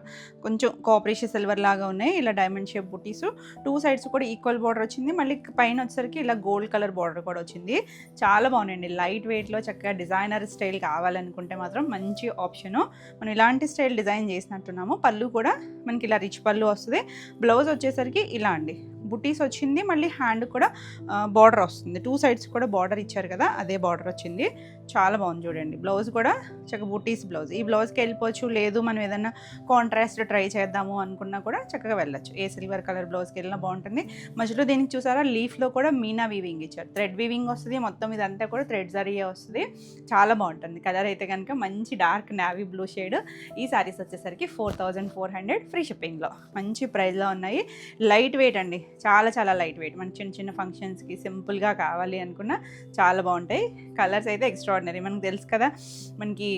కొంచెం కాపరేషన్ సిల్వర్ లాగా ఉన్నాయి. ఇలా డైమండ్ షేప్ బుట్టీస్. 2 సైడ్స్ కూడా ఈక్వల్ బార్డర్ వచ్చింది. మళ్ళీ పైన వచ్చేసరికి ఇలా గోల్డ్ కలర్ బార్డర్ కూడా వచ్చింది. చాలా బాగున్నాయండి. లైట్ వెయిట్లో చక్కగా డిజైనర్ స్టైల్ కావాలనుకుంటే మాత్రం మంచి ఆప్షను. మనం ఇలాంటి స్టైల్ డిజైన్ చేసినట్టున్నాము. పళ్ళు కూడా మనకి ఇలా రిచ్ పళ్ళు వస్తుంది. బ్లౌజ్ వచ్చేసరికి ఇలా అండి, బుటీస్ వచ్చింది. మళ్ళీ హ్యాండ్ కూడా బార్డర్ వస్తుంది. 2 సైడ్స్ కూడా బార్డర్ ఇచ్చారు కదా, అదే బార్డర్ వచ్చింది. చాలా బాగుంది చూడండి. బ్లౌజ్ కూడా చక్కగా బుటీస్ బ్లౌజ్. ఈ బ్లౌజ్కి వెళ్ళిపోవచ్చు. లేదు మనం ఏదైనా కాంట్రాస్ట్ ట్రై చేద్దాము అనుకున్నా కూడా చక్కగా వెళ్ళచ్చు. ఏ సిల్వర్ కలర్ బ్లౌజ్కి వెళ్ళినా బాగుంటుంది. మధ్యలో దీనికి చూసారా లీఫ్లో కూడా మీనా వీవింగ్ ఇచ్చారు. థ్రెడ్ వీవింగ్ వస్తుంది. మొత్తం ఇదంతా కూడా థ్రెడ్ జరీయే వస్తుంది. చాలా బాగుంటుంది. కలర్ అయితే కనుక మంచి డార్క్ నావీ బ్లూ షేడ్. ఈ శారీస్ వచ్చేసరికి 4400 ఫ్రీ షిప్పింగ్లో మంచి ప్రైస్లో ఉన్నాయి. లైట్ వెయిట్ అండి, చాలా చాలా లైట్ వెయిట్. మన చిన్న ఫంక్షన్స్కి సింపుల్గా కావాలి అనుకున్నా చాలా బాగుంటాయి. కలర్స్ అయితే ఎక్స్ట్రాడినరీ. మనకు తెలుసు కదా, మనకి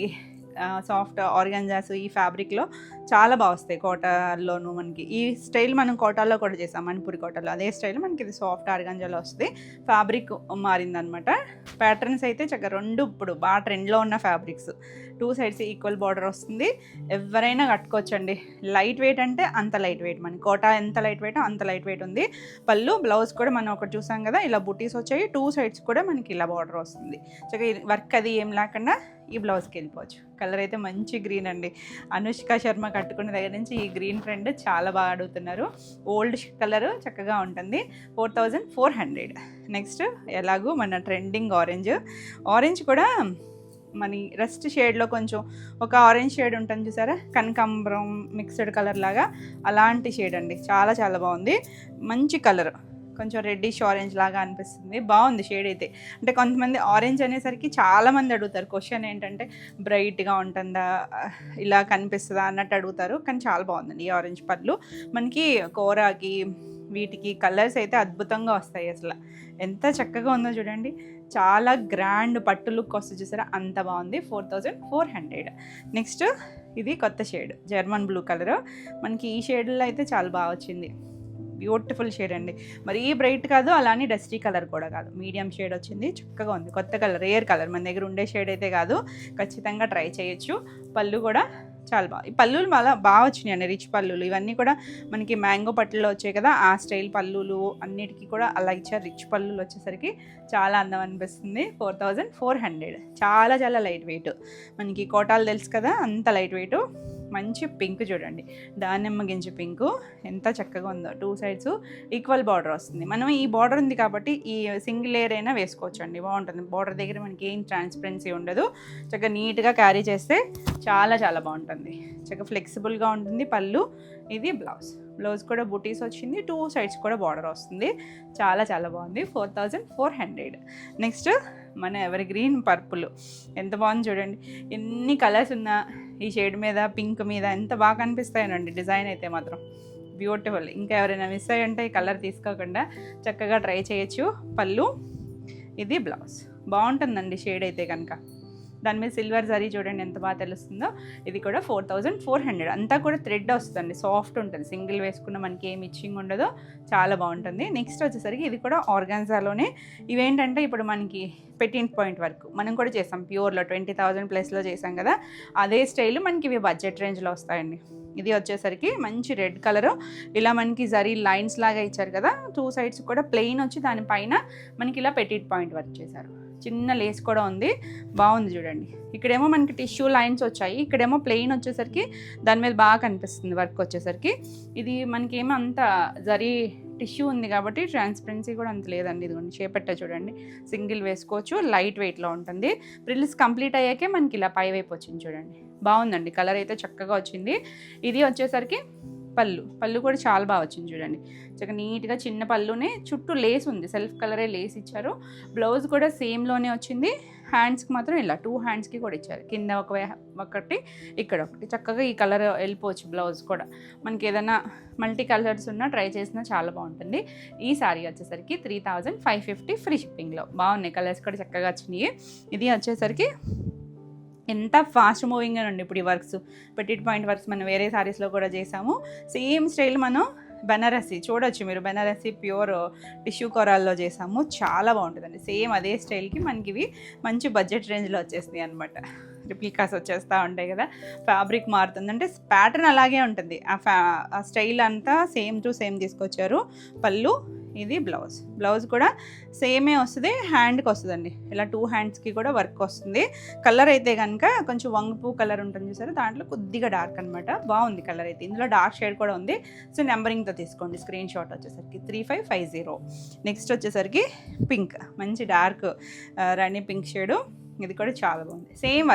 సాఫ్ట్ ఆర్గాంజాస్ ఈ ఫ్యాబ్రిక్లో చాలా బాగా వస్తాయి. కోటాలోను మనకి ఈ స్టైల్ మనం కోటాలో కూడా చేసాం, మణిపూరి కోటాలో. అదే స్టైల్ మనకి ఇది సాఫ్ట్ ఆర్గాంజాలో వస్తుంది. ఫ్యాబ్రిక్ మారిందనమాట. ప్యాటర్న్స్ అయితే చక్కగా 2 ఇప్పుడు బాగా ట్రెండ్లో ఉన్న ఫ్యాబ్రిక్స్. 2 సైడ్స్ ఈక్వల్ బార్డర్ వస్తుంది. ఎవరైనా కట్టుకోవచ్చండి. లైట్ వెయిట్ అంటే అంత లైట్ వెయిట్. మన కోటా ఎంత లైట్ వెయిట్ అంత లైట్ వెయిట్ ఉంది. పళ్ళు బ్లౌజ్ కూడా మనం ఒకటి చూసాం కదా, ఇలా బుటీస్ వచ్చాయి. 2 సైడ్స్ కూడా మనకి ఇలా బార్డర్ వస్తుంది. చక్కగా వర్క్ అది ఏం లేకుండా ఈ బ్లౌజ్కి వెళ్ళిపోవచ్చు. కలర్ అయితే మంచి గ్రీన్ అండి. అనుష్క శర్మ కట్టుకున్న దగ్గర నుంచి ఈ గ్రీన్ ట్రెండ్ చాలా బాగా అడుగుతున్నారు. ఓల్డ్ కలర్ చక్కగా ఉంటుంది. 4400. నెక్స్ట్ ఎలాగూ మన ట్రెండింగ్ ఆరెంజ్ కూడా మన రస్ట్ షేడ్లో కొంచెం ఒక ఆరెంజ్ షేడ్ ఉంటుంది చూసారా, కనకాంబరం మిక్స్డ్ కలర్ లాగా అలాంటి షేడ్ అండి. చాలా చాలా బాగుంది. మంచి కలర్. కొంచెం రెడ్డిష్ ఆరెంజ్ లాగా అనిపిస్తుంది. బాగుంది షేడ్ అయితే. అంటే కొంతమంది ఆరెంజ్ అనేసరికి చాలామంది అడుగుతారు. క్వశ్చన్ ఏంటంటే బ్రైట్గా ఉంటుందా, ఇలా కనిపిస్తుందా అన్నట్టు అడుగుతారు. కానీ చాలా బాగుందండి ఈ ఆరెంజ్ పళ్ళు. మనకి కోరాకి వీటికి కలర్స్ అయితే అద్భుతంగా వస్తాయి. అసలు ఎంత చక్కగా ఉందో చూడండి. చాలా గ్రాండ్ పట్టు లుక్ వస్తుంది చూసారా, అంత బాగుంది. 4400. నెక్స్ట్ ఇది కొత్త షేడ్ జర్మన్ బ్లూ కలర్. మనకి ఈ షేడ్లో అయితే చాలా బాగా వచ్చింది. బ్యూటిఫుల్ షేడ్ అండి. మరీ బ్రైట్ కాదు, అలానే డస్టీ కలర్ కూడా కాదు, మీడియం షేడ్ వచ్చింది. చక్కగా ఉంది. కొత్త కలర్, రేర్ కలర్, మన దగ్గర ఉండే షేడ్ అయితే కాదు. ఖచ్చితంగా ట్రై చేయొచ్చు. పళ్ళు కూడా చాలా బాగా, ఈ పళ్ళులు మళ్ళీ బాగా వచ్చినాయి అండి. రిచ్ పళ్ళులు ఇవన్నీ కూడా మనకి మ్యాంగో పట్టులో వచ్చాయి కదా, ఆ స్టైల్ పళ్ళులు అన్నిటికీ కూడా అలా ఇచ్చారు. రిచ్ పళ్ళులు వచ్చేసరికి చాలా అందం అనిపిస్తుంది. 4400. చాలా చాలా లైట్ వెయిట్. మనకి కోటాలు తెలుసు కదా, అంత లైట్ వెయిట్. మంచి పింక్ చూడండి, దానిమ్మ గింజ పింకు ఎంత చక్కగా ఉందో. 2 సైడ్స్ ఈక్వల్ బార్డర్ వస్తుంది. మనం ఈ బార్డర్ ఉంది కాబట్టి ఈ సింగిల్ లేయర్ అయినా వేసుకోవచ్చు అండి, బాగుంటుంది. బార్డర్ దగ్గర మనకి ఏం ట్రాన్స్పరెన్సీ ఉండదు. చక్కగా నీట్గా క్యారీ చేస్తే చాలా చాలా బాగుంటుంది. చక్కగా ఫ్లెక్సిబుల్గా ఉంటుంది పళ్ళు. ఇది బ్లౌజ్ కూడా బుటీస్ వచ్చింది. 2 సైడ్స్ కూడా బార్డర్ వస్తుంది. చాలా చాలా బాగుంది. 4400. నెక్స్ట్ మన ఎవర్ గ్రీన్ పర్పుల్ ఎంత బాగుంది చూడండి. ఎన్ని కలర్స్ ఉన్నా ఈ షేడ్ మీద, పింక్ మీద ఎంత బాగా కనిపిస్తాయనండి. డిజైన్ అయితే మాత్రం బ్యూటిఫుల్. ఇంకా ఎవరైనా మిస్ అయ్యంటే ఈ కలర్ తీసుకోకుండా చక్కగా ట్రై చేయొచ్చు. పళ్ళు, ఇది బ్లౌజ్. బాగుంటుందండి షేడ్ అయితే కనుక. దాని మీద సిల్వర్ జరీ చూడండి ఎంత బాగా తెలుస్తుందో. ఇది కూడా 4400. అంతా కూడా థ్రెడ్ వస్తుందండి, సాఫ్ట్ ఉంటుంది. సింగిల్ వేసుకున్న మనకి ఏమి ఇచ్చింగ్ ఉండదో, చాలా బాగుంటుంది. నెక్స్ట్ వచ్చేసరికి ఇది కూడా ఆర్గాన్జాలోనే. ఇవేంటంటే ఇప్పుడు మనకి పెట్టిన్ పాయింట్ వరకు మనం కూడా చేసాం, ప్యూర్లో 20,000 ప్లస్లో చేసాం కదా, అదే స్టైల్ మనకి ఇవి బడ్జెట్ రేంజ్లో వస్తాయండి. ఇది వచ్చేసరికి మంచి రెడ్ కలరు. ఇలా మనకి జరీ లైన్స్ లాగా ఇచ్చారు కదా, 2 సైడ్స్ కూడా ప్లెయిన్ వచ్చి దానిపైన మనకి ఇలా పెట్టిట్ పాయింట్ వర్క్ చేశారు. చిన్న లేస్ కూడా ఉంది, బాగుంది చూడండి. ఇక్కడేమో మనకి టిష్యూ లైన్స్ వచ్చాయి, ఇక్కడేమో ప్లెయిన్ వచ్చేసరికి దాని మీద బాగా కనిపిస్తుంది వర్క్ వచ్చేసరికి. ఇది మనకి ఏమో అంత జరీ టిష్యూ ఉంది కాబట్టి ట్రాన్స్పరెన్సీ కూడా అంత లేదండి. ఇదిగోండి చేపట్ట చూడండి, సింగిల్ వేసుకోవచ్చు, లైట్ వెయిట్లో ఉంటుంది. ప్రిల్స్ కంప్లీట్ అయ్యాకే మనకి ఇలా పై వైపు వచ్చింది చూడండి. బాగుందండి, కలర్ అయితే చక్కగా వచ్చింది. ఇది వచ్చేసరికి పళ్ళు కూడా చాలా బాగా వచ్చింది చూడండి. చక్కగా నీట్గా చిన్న పళ్ళునే చుట్టూ లేస్ ఉంది, సెల్ఫ్ కలరే లేస్ ఇచ్చారు. బ్లౌజ్ కూడా సేమ్లోనే వచ్చింది. హ్యాండ్స్కి మాత్రం ఇలా 2 హ్యాండ్స్కి కూడా ఇచ్చారు. కింద ఒకటి, ఇక్కడ ఒకటి. చక్కగా ఈ కలర్ వెళ్ళిపోవచ్చు. బ్లౌజ్ కూడా మనకి ఏదైనా మల్టీ కలర్స్ ఉన్నా ట్రై చేసినా చాలా బాగుంటుంది. ఈ సారీ వచ్చేసరికి 3550 ఫ్రీ షిప్పింగ్లో. బాగున్నాయి కలర్స్ కూడా చక్కగా వచ్చినాయి. ఇది వచ్చేసరికి ఎంత ఫాస్ట్ మూవింగ్ అండి ఇప్పుడు ఈ వర్క్స్. పెట్టిట్ పాయింట్ వర్క్స్ మనం వేరే సారీస్లో కూడా చేసాము. సేమ్ స్టైల్ మనం బనారసి చూడొచ్చు మీరు, బనారసి ప్యూర్ టిష్యూ కొరాల్లో చేసాము. చాలా బాగుంటుందండి. సేమ్ అదే స్టైల్కి మనకి ఇవి మంచి బడ్జెట్ రేంజ్లో వచ్చేసినాయి అనమాట. రిప్లికాస్ వచ్చేస్తూ ఉంటాయి కదా, ఫ్యాబ్రిక్ మారుతుంది అంటే ప్యాటర్న్ అలాగే ఉంటుంది. ఆ స్టైల్ అంతా సేమ్ టు సేమ్ తీసుకొచ్చారు. పళ్ళు, ఇది బ్లౌజ్ కూడా సేమే వస్తుంది. హ్యాండ్కి వస్తుందండి, ఇలా 2 హ్యాండ్స్కి కూడా వర్క్ వస్తుంది. కలర్ అయితే కనుక కొంచెం వంగపూ కలర్ ఉంటుంది చూసారు, దాంట్లో కొద్దిగా డార్క్ అనమాట. బాగుంది కలర్ అయితే. ఇందులో డార్క్ షేడ్ కూడా ఉంది. సో నెంబరింగ్తో తీసుకోండి. స్క్రీన్ షాట్ వచ్చేసరికి 3550. నెక్స్ట్ వచ్చేసరికి పింక్, మంచి డార్క్ రాణి పింక్ షేడు. ఇది కూడా చాలా బాగుంది. సేమ్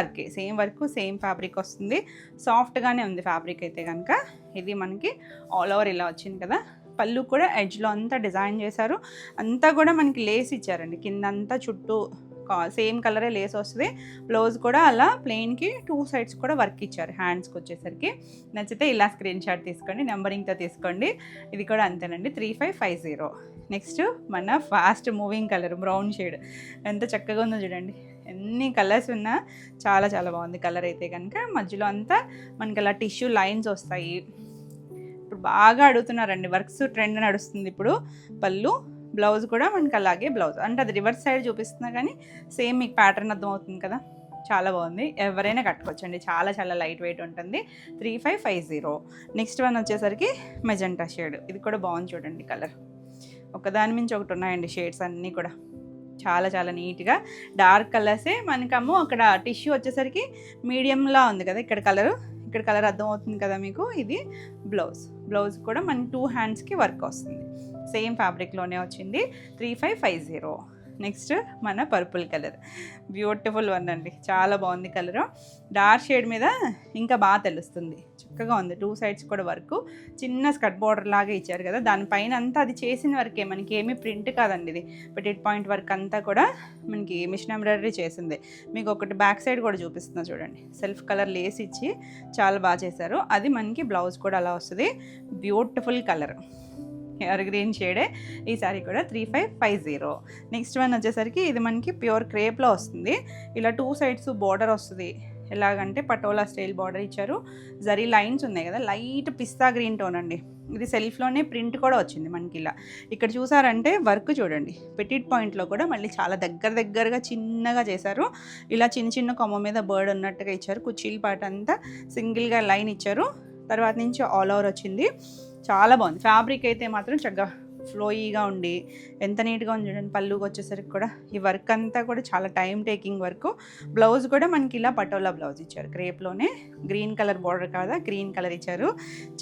వర్క్ సేమ్ ఫ్యాబ్రిక్ వస్తుంది. సాఫ్ట్గానే ఉంది ఫ్యాబ్రిక్ అయితే కనుక. ఇది మనకి ఆల్ ఓవర్ ఇలా వచ్చింది కదా. పళ్ళు కూడా ఎడ్జ్లో అంతా డిజైన్ చేశారు. అంతా కూడా మనకి లేస్ ఇచ్చారండి, కిందంతా చుట్టూ సేమ్ కలరే లేస్ వస్తుంది. బ్లౌజ్ కూడా అలా ప్లెయిన్కి 2 సైడ్స్ కూడా వర్క్ ఇచ్చారు. హ్యాండ్స్కి వచ్చేసరికి నచ్చితే ఇలా స్క్రీన్ షాట్ తీసుకోండి, నెంబరింగ్తో తీసుకోండి. ఇది కూడా అంతేనండి, 3550. నెక్స్ట్ మన fast moving colour brown shade. ఎంత చక్కగా ఉందో చూడండి. ఎన్ని కలర్స్ ఉన్నా చాలా చాలా బాగుంది కలర్ అయితే కనుక. మధ్యలో అంతా మనకి అలా టిష్యూ లైన్స్ వస్తాయి. ఇప్పుడు బాగా అడుగుతున్నారండి, వర్క్స్ ట్రెండ్ నడుస్తుంది ఇప్పుడు. పళ్ళు, బ్లౌజ్ కూడా మనకి అలాగే బ్లౌజ్ అంటే అది రివర్స్ సైడ్ చూపిస్తున్నా కానీ సేమ్ మీకు ప్యాటర్న్ అర్థమవుతుంది కదా. చాలా బాగుంది, ఎవరైనా కట్టుకోవచ్చండి. చాలా చాలా లైట్ వెయిట్ ఉంటుంది. 3550. నెక్స్ట్ వన్ వచ్చేసరికి మెజెంటా షేడ్. ఇది కూడా బాగుంది చూడండి కలర్. ఒకదాని మించి ఒకటి ఉన్నాయండి షేడ్స్ అన్నీ కూడా. చాలా చాలా నీట్గా డార్క్ కలర్సే. మనకమ్మో అక్కడ టిష్యూ వచ్చేసరికి మీడియంలా ఉంది కదా, ఇక్కడ కలర్ అర్థమవుతుంది కదా మీకు. ఇది బ్లౌజ్ కూడా మన 2 హ్యాండ్స్కి వర్క్ వస్తుంది. సేమ్ ఫ్యాబ్రిక్లోనే వచ్చింది. 3550. నెక్స్ట్ మన పర్పుల్ కలర్, బ్యూటిఫుల్ వన్ అండి, చాలా బాగుంది కలరు. డార్క్ షేడ్ మీద ఇంకా బాగా తెలుస్తుంది, చక్కగా ఉంది. 2 సైడ్స్ కూడా వర్క్, చిన్న స్కర్ట్ బార్డర్ లాగా ఇచ్చారు కదా, దానిపైన అంతా అది చేసిన వర్కే, మనకి ఏమీ ప్రింట్ కాదండి ఇది. పెటిట్ పాయింట్ వర్క్ అంతా కూడా మనకి మిషన్ ఎంబ్రాయిడరీ చేసింది. మీకు ఒకటి బ్యాక్ సైడ్ కూడా చూపిస్తున్నా చూడండి, సెల్ఫ్ కలర్ లేస్ ఇచ్చి చాలా బాగా చేశారు. అది మనకి బ్లౌజ్ కూడా అలా వస్తుంది, బ్యూటిఫుల్ కలర్, ఎవర్ గ్రీన్ షేడే. ఈ సారీ కూడా 3550. నెక్స్ట్ వన్ వచ్చేసరికి ఇది మనకి ప్యూర్ క్రేప్లో వస్తుంది. ఇలా 2 సైడ్స్ బార్డర్ వస్తుంది, ఎలాగంటే పటోలా స్టైల్ బార్డర్ ఇచ్చారు. జరీ లైన్స్ ఉన్నాయి కదా, లైట్ పిస్తా గ్రీన్ టోన్ అండి. ఇది సెల్ఫ్లోనే ప్రింట్ కూడా వచ్చింది మనకి ఇలా. ఇక్కడ చూసారంటే వర్క్ చూడండి, పెటిట్ పాయింట్లో కూడా మళ్ళీ చాలా దగ్గరగా చిన్నగా చేశారు. ఇలా చిన్న కొమ్మ మీద బర్డ్ ఉన్నట్టుగా ఇచ్చారు. కుర్చీల పాట అంతా సింగిల్గా లైన్ ఇచ్చారు, తర్వాత నుంచి ఆల్ ఓవర్ వచ్చింది. చాలా బాగుంది. ఫ్యాబ్రిక్ అయితే మాత్రం చక్కగా ఫ్లోయీగా ఉండి ఎంత నీట్గా ఉంది చూడండి. పళ్ళుకి వచ్చేసరికి కూడా ఈ వర్క్ అంతా కూడా చాలా టైం టేకింగ్ వర్క్. బ్లౌజ్ కూడా మనకి ఇలా పటోలా బ్లౌజ్ ఇచ్చారు, క్రేప్లోనే గ్రీన్ కలర్ బార్డర్ కాదా, గ్రీన్ కలర్ ఇచ్చారు.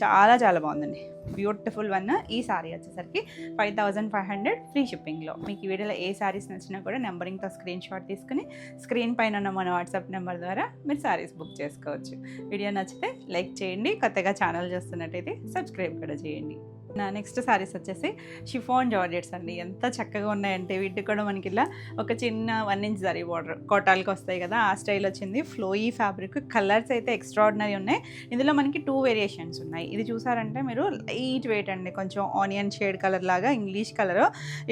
చాలా బాగుందండి, బ్యూటిఫుల్ వన్. ఈ సారీ వచ్చేసరికి 5500 ఫ్రీ షిప్పింగ్లో. మీకు ఈ వీడియోలో ఏ సారీస్ నచ్చినా కూడా నెంబరింగ్తో స్క్రీన్ షాట్ తీసుకుని స్క్రీన్ పైన ఉన్న మన వాట్సాప్ నెంబర్ ద్వారా మీరు సారీస్ బుక్ చేసుకోవచ్చు. వీడియో నచ్చితే లైక్ చేయండి, కొత్తగా ఛానల్ చూస్తున్నట్టయితే సబ్స్క్రైబ్ కూడా చేయండి. నా నెక్స్ట్ సారీస్ వచ్చేసి షిఫాన్ జార్జెట్స్ అండి. ఎంత చక్కగా ఉన్నాయంటే వీటికి కూడా మనకి ఇలా ఒక చిన్న 1 ఇంచ్ జరీ బార్డర్ కోటాలకి వస్తాయి కదా, ఆ స్టైల్ వచ్చింది. ఫ్లోయీ ఫ్యాబ్రిక్, కలర్స్ అయితే ఎక్స్ట్రాడినరీ ఉన్నాయి. ఇందులో మనకి 2 వేరియేషన్స్ ఉన్నాయి. ఇది చూసారంటే మీరు లైట్ వెయిట్ అండి, కొంచెం ఆనియన్ షేడ్ కలర్ లాగా, ఇంగ్లీష్ కలర్.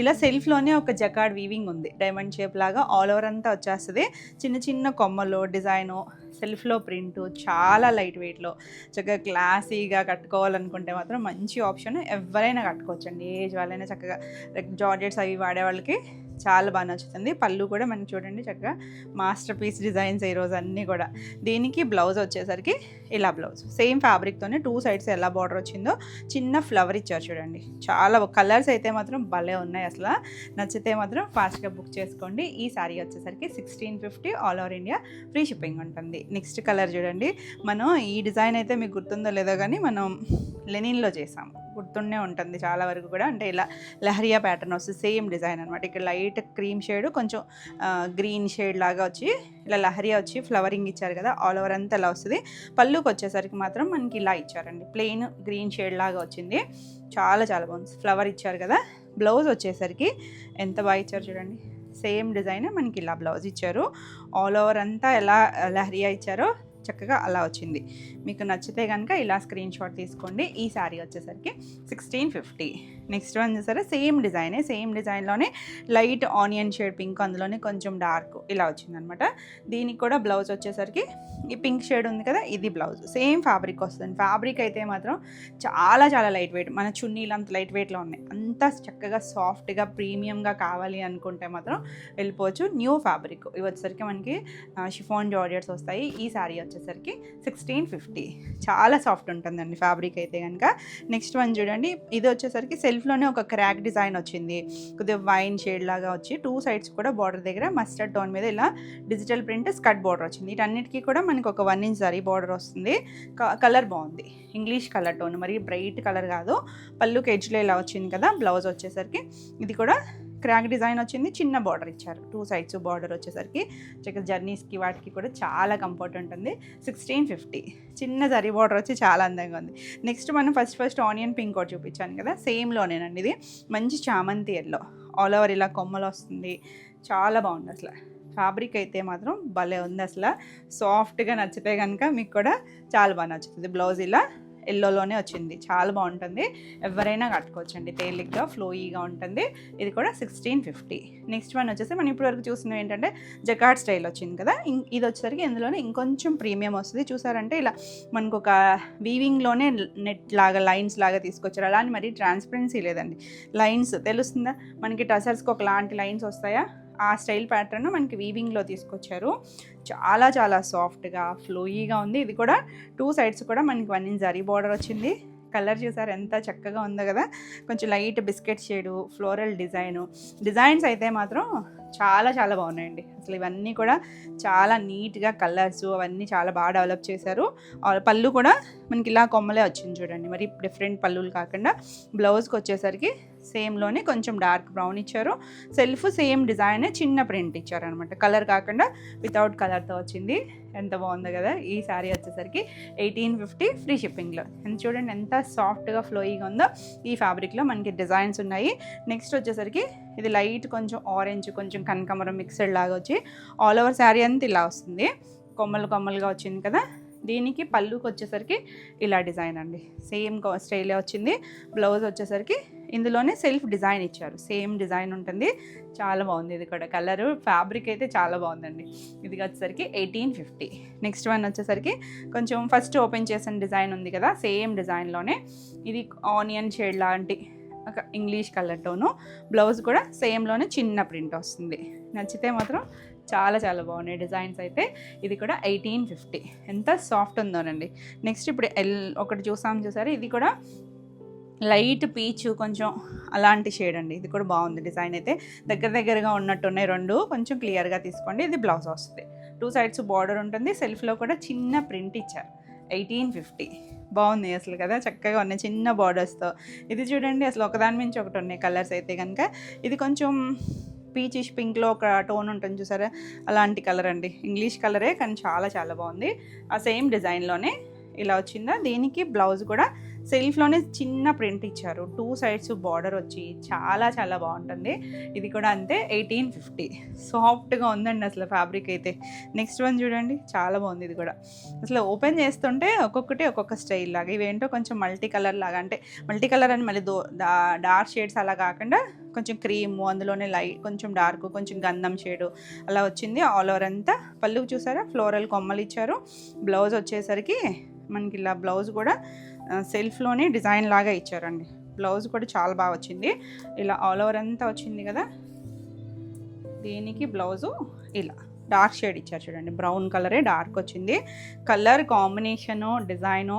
ఇలా సెల్ఫ్లోనే ఒక జకార్డ్ వీవింగ్ ఉంది, డైమండ్ షేప్ లాగా ఆల్ ఓవర్ అంతా వచ్చేస్తుంది. చిన్న కొమ్మలు డిజైను, సెల్ఫ్లో ప్రింట్, చాలా లైట్ వెయిట్లో చక్కగా క్లాసీగా కట్టుకోవాలనుకుంటే మాత్రం మంచి ఆప్షన్. ఎవరైనా కట్టుకోవచ్చండి, ఏజ్ వాళ్ళైనా చక్కగా జార్జెట్స్ అవి వాడే వాళ్ళకి చాలా బాగా నచ్చుతుంది. పళ్ళు కూడా మనకి చూడండి చక్కగా మాస్టర్ పీస్ డిజైన్స్ ఈరోజు అన్నీ కూడా. దీనికి బ్లౌజ్ వచ్చేసరికి ఇలా బ్లౌజ్ సేమ్ ఫ్యాబ్రిక్తోనే 2 సైడ్స్ ఎలా బార్డర్ వచ్చిందో చిన్న ఫ్లవర్ ఇచ్చారు చూడండి. చాలా కలర్స్ అయితే మాత్రం భలే ఉన్నాయి. అసలు నచ్చితే మాత్రం ఫాస్ట్గా బుక్ చేసుకోండి. ఈ శారీ వచ్చేసరికి 1650 all over India free shipping ఉంటుంది. నెక్స్ట్ కలర్ చూడండి, మనం ఈ డిజైన్ అయితే మీకు గుర్తుందో లేదో కానీ మనం లెనిన్లో చేసాము, గుర్తుండే ఉంటుంది చాలా వరకు కూడా. అంటే ఇలా లహరియా ప్యాటర్న్ వస్తుంది, సేమ్ డిజైన్ అనమాట. ఇక్కడ లైట్ క్రీమ్ షేడ్, కొంచెం గ్రీన్ షేడ్ లాగా వచ్చి ఇలా లహరియా వచ్చి ఫ్లవరింగ్ ఇచ్చారు కదా, ఆల్ ఓవర్ అంతా ఇలా వస్తుంది. పళ్ళుకి వచ్చేసరికి మాత్రం మనకి ఇలా ఇచ్చారండి, ప్లెయిన్ గ్రీన్ షేడ్ లాగా వచ్చింది. చాలా బాగుంది, ఫ్లవర్ ఇచ్చారు కదా. బ్లౌజ్ వచ్చేసరికి ఎంత బాగా ఇచ్చారు చూడండి, సేమ్ డిజైన్ మనకి ఇలా బ్లౌజ్ ఇచ్చారు. ఆల్ ఓవర్ అంతా ఎలా లహరియా ఇచ్చారో చక్కగా అలా వచ్చింది. మీకు నచ్చితే కనుక ఇలా స్క్రీన్ షాట్ తీసుకోండి. ఈ శారీ వచ్చేసరికి 1650. నెక్స్ట్ వన్ చూసారా, సేమ్ డిజైన్లోనే లైట్ ఆనియన్ షేడ్ పింక్, అందులోనే కొంచెం డార్క్ ఇలా వచ్చిందనమాట. దీనికి కూడా బ్లౌజ్ వచ్చేసరికి ఈ పింక్ షేడ్ ఉంది కదా, ఇది బ్లౌజ్. సేమ్ ఫ్యాబ్రిక్ వస్తుంది. ఫ్యాబ్రిక్ అయితే మాత్రం చాలా లైట్ వెయిట్, మన చున్నీలు అంత లైట్ వెయిట్లో ఉన్నాయి. అంత చక్కగా సాఫ్ట్గా ప్రీమియంగా కావాలి అనుకుంటే మాత్రం వెళ్ళిపోవచ్చు. న్యూ ఫ్యాబ్రిక్ ఇవి వచ్చేసరికి మనకి షిఫాన్ జార్జెట్స్ వస్తాయి. ఈ శారీ వచ్చేసరికి 1650. చాలా సాఫ్ట్ ఉంటుందండి ఫ్యాబ్రిక్ అయితే కనుక. నెక్స్ట్ వన్ చూడండి, ఇది వచ్చేసరికి సెల్ఫ్లోనే ఒక క్రాక్ డిజైన్ వచ్చింది, కొద్దిగా వైన్ షేడ్ లాగా వచ్చి 2 సైడ్స్ కూడా బార్డర్ దగ్గర మస్టర్డ్ టోన్ మీద ఇలా డిజిటల్ ప్రింట్ స్కర్ట్ బార్డర్ వచ్చింది. వీటన్నిటికీ కూడా మనకి ఒక 1 ఇంచ్ జరీ బార్డర్ వస్తుంది. కలర్ బాగుంది, ఇంగ్లీష్ కలర్ టోన్, మరి బ్రైట్ కలర్ కాదు. పళ్ళుకి ఎడ్జ్లో ఇలా వచ్చింది కదా. బ్లౌజ్ వచ్చేసరికి ఇది కూడా క్రాక్ డిజైన్ వచ్చింది, చిన్న బార్డర్ ఇచ్చారు. 2 సైడ్స్ బార్డర్ వచ్చేసరికి చక్కగా జర్నీస్కి వాటికి కూడా చాలా కంఫర్ట్ ఉంటుంది. 1650. చిన్న జరీ బార్డర్ వచ్చి చాలా అందంగా ఉంది. నెక్స్ట్ మనం ఫస్ట్ ఆనియన్ పింక్ ఒకటి చూపించాను కదా, సేమ్లోనేనండి. ఇది మంచి చామంతి ఎల్లో, ఆల్ ఓవర్ ఇలా కొమ్మలు వస్తుంది. చాలా బాగుంది అసలు. ఫ్యాబ్రిక్ అయితే మాత్రం భలే ఉంది అసలు. సాఫ్ట్గా నచ్చితే కనుక మీకు కూడా చాలా బాగా నచ్చుతుంది. బ్లౌజ్ ఇలా ఎల్లోలోనే వచ్చింది, చాలా బాగుంటుంది. ఎవరైనా కట్టుకోవచ్చండి, తేలిగ్గా ఫ్లోయీగా ఉంటుంది. ఇది కూడా 1650. నెక్స్ట్ వన్ వచ్చేసి మనం ఇప్పటివరకు చూసినవి ఏంటంటే జకార్డ్ స్టైల్ వచ్చింది కదా, ఇది వచ్చేసరికి ఇందులోనే ఇంకొంచెం ప్రీమియం వస్తుంది. చూసారంటే ఇలా మనకు ఒక వీవింగ్లోనే నెట్ లాగా లైన్స్ లాగా తీసుకొచ్చారు. అలా అని మరి ట్రాన్స్పరెన్సీ లేదండి, లైన్స్ తెలుస్తుందా మనకి, టసర్స్కి ఒకలాంటి లైన్స్ వస్తాయా, ఆ స్టైల్ ప్యాటర్న్ మనకి వీవింగ్లో తీసుకొచ్చారు. చాలా సాఫ్ట్గా ఫ్లోయీగా ఉంది. ఇది కూడా 2 సైడ్స్ కూడా మనకి 1 ఇంచ్ జరీ బార్డర్ వచ్చింది. కలర్ చూసారు ఎంత చక్కగా ఉందో కదా, కొంచెం light biscuit shade, floral designs అయితే మాత్రం చాలా బాగున్నాయండి. అసలు ఇవన్నీ కూడా చాలా నీట్గా కలర్స్ అవన్నీ చాలా బాగా డెవలప్ చేశారు. పళ్ళు కూడా మనకి ఇలా కొమ్మలే వచ్చింది చూడండి, మరి డిఫరెంట్ పళ్ళులు కాకుండా. బ్లౌజ్కి వచ్చేసరికి సేమ్లోనే కొంచెం డార్క్ బ్రౌన్ ఇచ్చారు. సెల్ఫ్ సేమ్ డిజైన్ చిన్న ప్రింట్ ఇచ్చారనమాట. కలర్ కాకుండా వితౌట్ కలర్తో వచ్చింది. ఎంత బాగుంది కదా. ఈ శారీ వచ్చేసరికి 1850 ఫ్రీ షిప్పింగ్లో. చూడండి ఎంత సాఫ్ట్గా ఫ్లోయిగా ఉందో. ఈ ఫ్యాబ్రిక్లో మనకి డిజైన్స్ ఉన్నాయి. నెక్స్ట్ వచ్చేసరికి ఇది లైట్ కొంచెం ఆరెంజ్ కొంచెం కనకాంబరం మిక్స్డ్ లాగా వచ్చి ఆల్ ఓవర్ శారీ అంతా ఇలా వస్తుంది. కొమ్మలు కొమ్మలుగా వచ్చింది కదా. దీనికి పళ్ళుకి వచ్చేసరికి ఇలా డిజైన్ అండి. సేమ్ స్టైలే వచ్చింది. బ్లౌజ్ వచ్చేసరికి ఇందులోనే సెల్ఫ్ డిజైన్ ఇచ్చారు. సేమ్ డిజైన్ ఉంటుంది. చాలా బాగుంది. ఇది కూడా కలరు ఫ్యాబ్రిక్ అయితే చాలా బాగుందండి. ఇది వచ్చేసరికి 1850. నెక్స్ట్ వన్ వచ్చేసరికి కొంచెం ఫస్ట్ ఓపెన్ చేసిన డిజైన్ ఉంది కదా, సేమ్ డిజైన్లోనే ఇది ఆనియన్ షేడ్ లాంటి ఒక ఇంగ్లీష్ కలర్తోను. బ్లౌజ్ కూడా సేమ్లోనే చిన్న ప్రింట్ వస్తుంది. నచ్చితే మాత్రం చాలా చాలా బాగున్నాయి డిజైన్స్ అయితే. ఇది కూడా 1850. ఎంత సాఫ్ట్ ఉందోనండి. నెక్స్ట్ ఇప్పుడు ఒకటి చూసారు. ఇది కూడా లైట్ పీచు కొంచెం అలాంటి షేడ్ అండి. ఇది కూడా బాగుంది. డిజైన్ అయితే దగ్గరగా ఉన్నట్టున్నాయి రెండు. కొంచెం క్లియర్గా తీసుకోండి. ఇది బ్లౌజ్ వస్తుంది. 2 సైడ్స్ బార్డర్ ఉంటుంది. సెల్ఫ్లో కూడా చిన్న ప్రింట్ ఇచ్చారు. 1850. బాగుంది అసలు కదా. చక్కగా ఉన్నాయి చిన్న బార్డర్స్తో. ఇది చూడండి అసలు ఒకదాని మించి ఒకటి ఉన్నాయి కలర్స్ అయితే కనుక. ఇది కొంచెం పీచిష్ పింక్లో ఒక టోన్ ఉంటుంది చూసారా, అలాంటి కలర్ అండి. ఇంగ్లీష్ కలరే కానీ చాలా చాలా బాగుంది. ఆ సేమ్ డిజైన్లోనే ఇలా వచ్చిందా. దీనికి బ్లౌజ్ కూడా సెల్ఫ్లోనే చిన్న ప్రింట్ ఇచ్చారు. 2 సైడ్స్ బార్డర్ వచ్చి చాలా చాలా బాగుంటుంది. ఇది కూడా అంతే 1850. సాఫ్ట్గా ఉందండి అసలు ఫ్యాబ్రిక్ అయితే. నెక్స్ట్ వన్ చూడండి చాలా బాగుంది. ఇది కూడా అసలు ఓపెన్ చేస్తుంటే ఒక్కొక్కటి ఒక్కొక్క స్టైల్ లాగా. ఇవేంటో కొంచెం మల్టీ కలర్ లాగా, అంటే మల్టీ కలర్ అని మళ్ళీ డార్క్ షేడ్స్ అలా కాకుండా కొంచెం క్రీము, అందులోనే లైట్ కొంచెం డార్క్ కొంచెం గంధం షేడు అలా వచ్చింది. ఆల్ ఓవర్ అంతా పళ్ళు చూసారా ఫ్లోరల్ కొమ్మలు ఇచ్చారు. బ్లౌజ్ వచ్చేసరికి మనకి ఇలా బ్లౌజ్ కూడా సెల్ఫ్లోనే డిజైన్ లాగా ఇచ్చారండి. బ్లౌజ్ కూడా చాలా బాగా వచ్చింది. ఇలా ఆల్ ఓవర్ అంతా వచ్చింది కదా. దీనికి బ్లౌజు ఇలా డార్క్ షేడ్ ఇచ్చారు చూడండి. బ్రౌన్ కలరే డార్క్ వచ్చింది. కలర్ కాంబినేషను డిజైను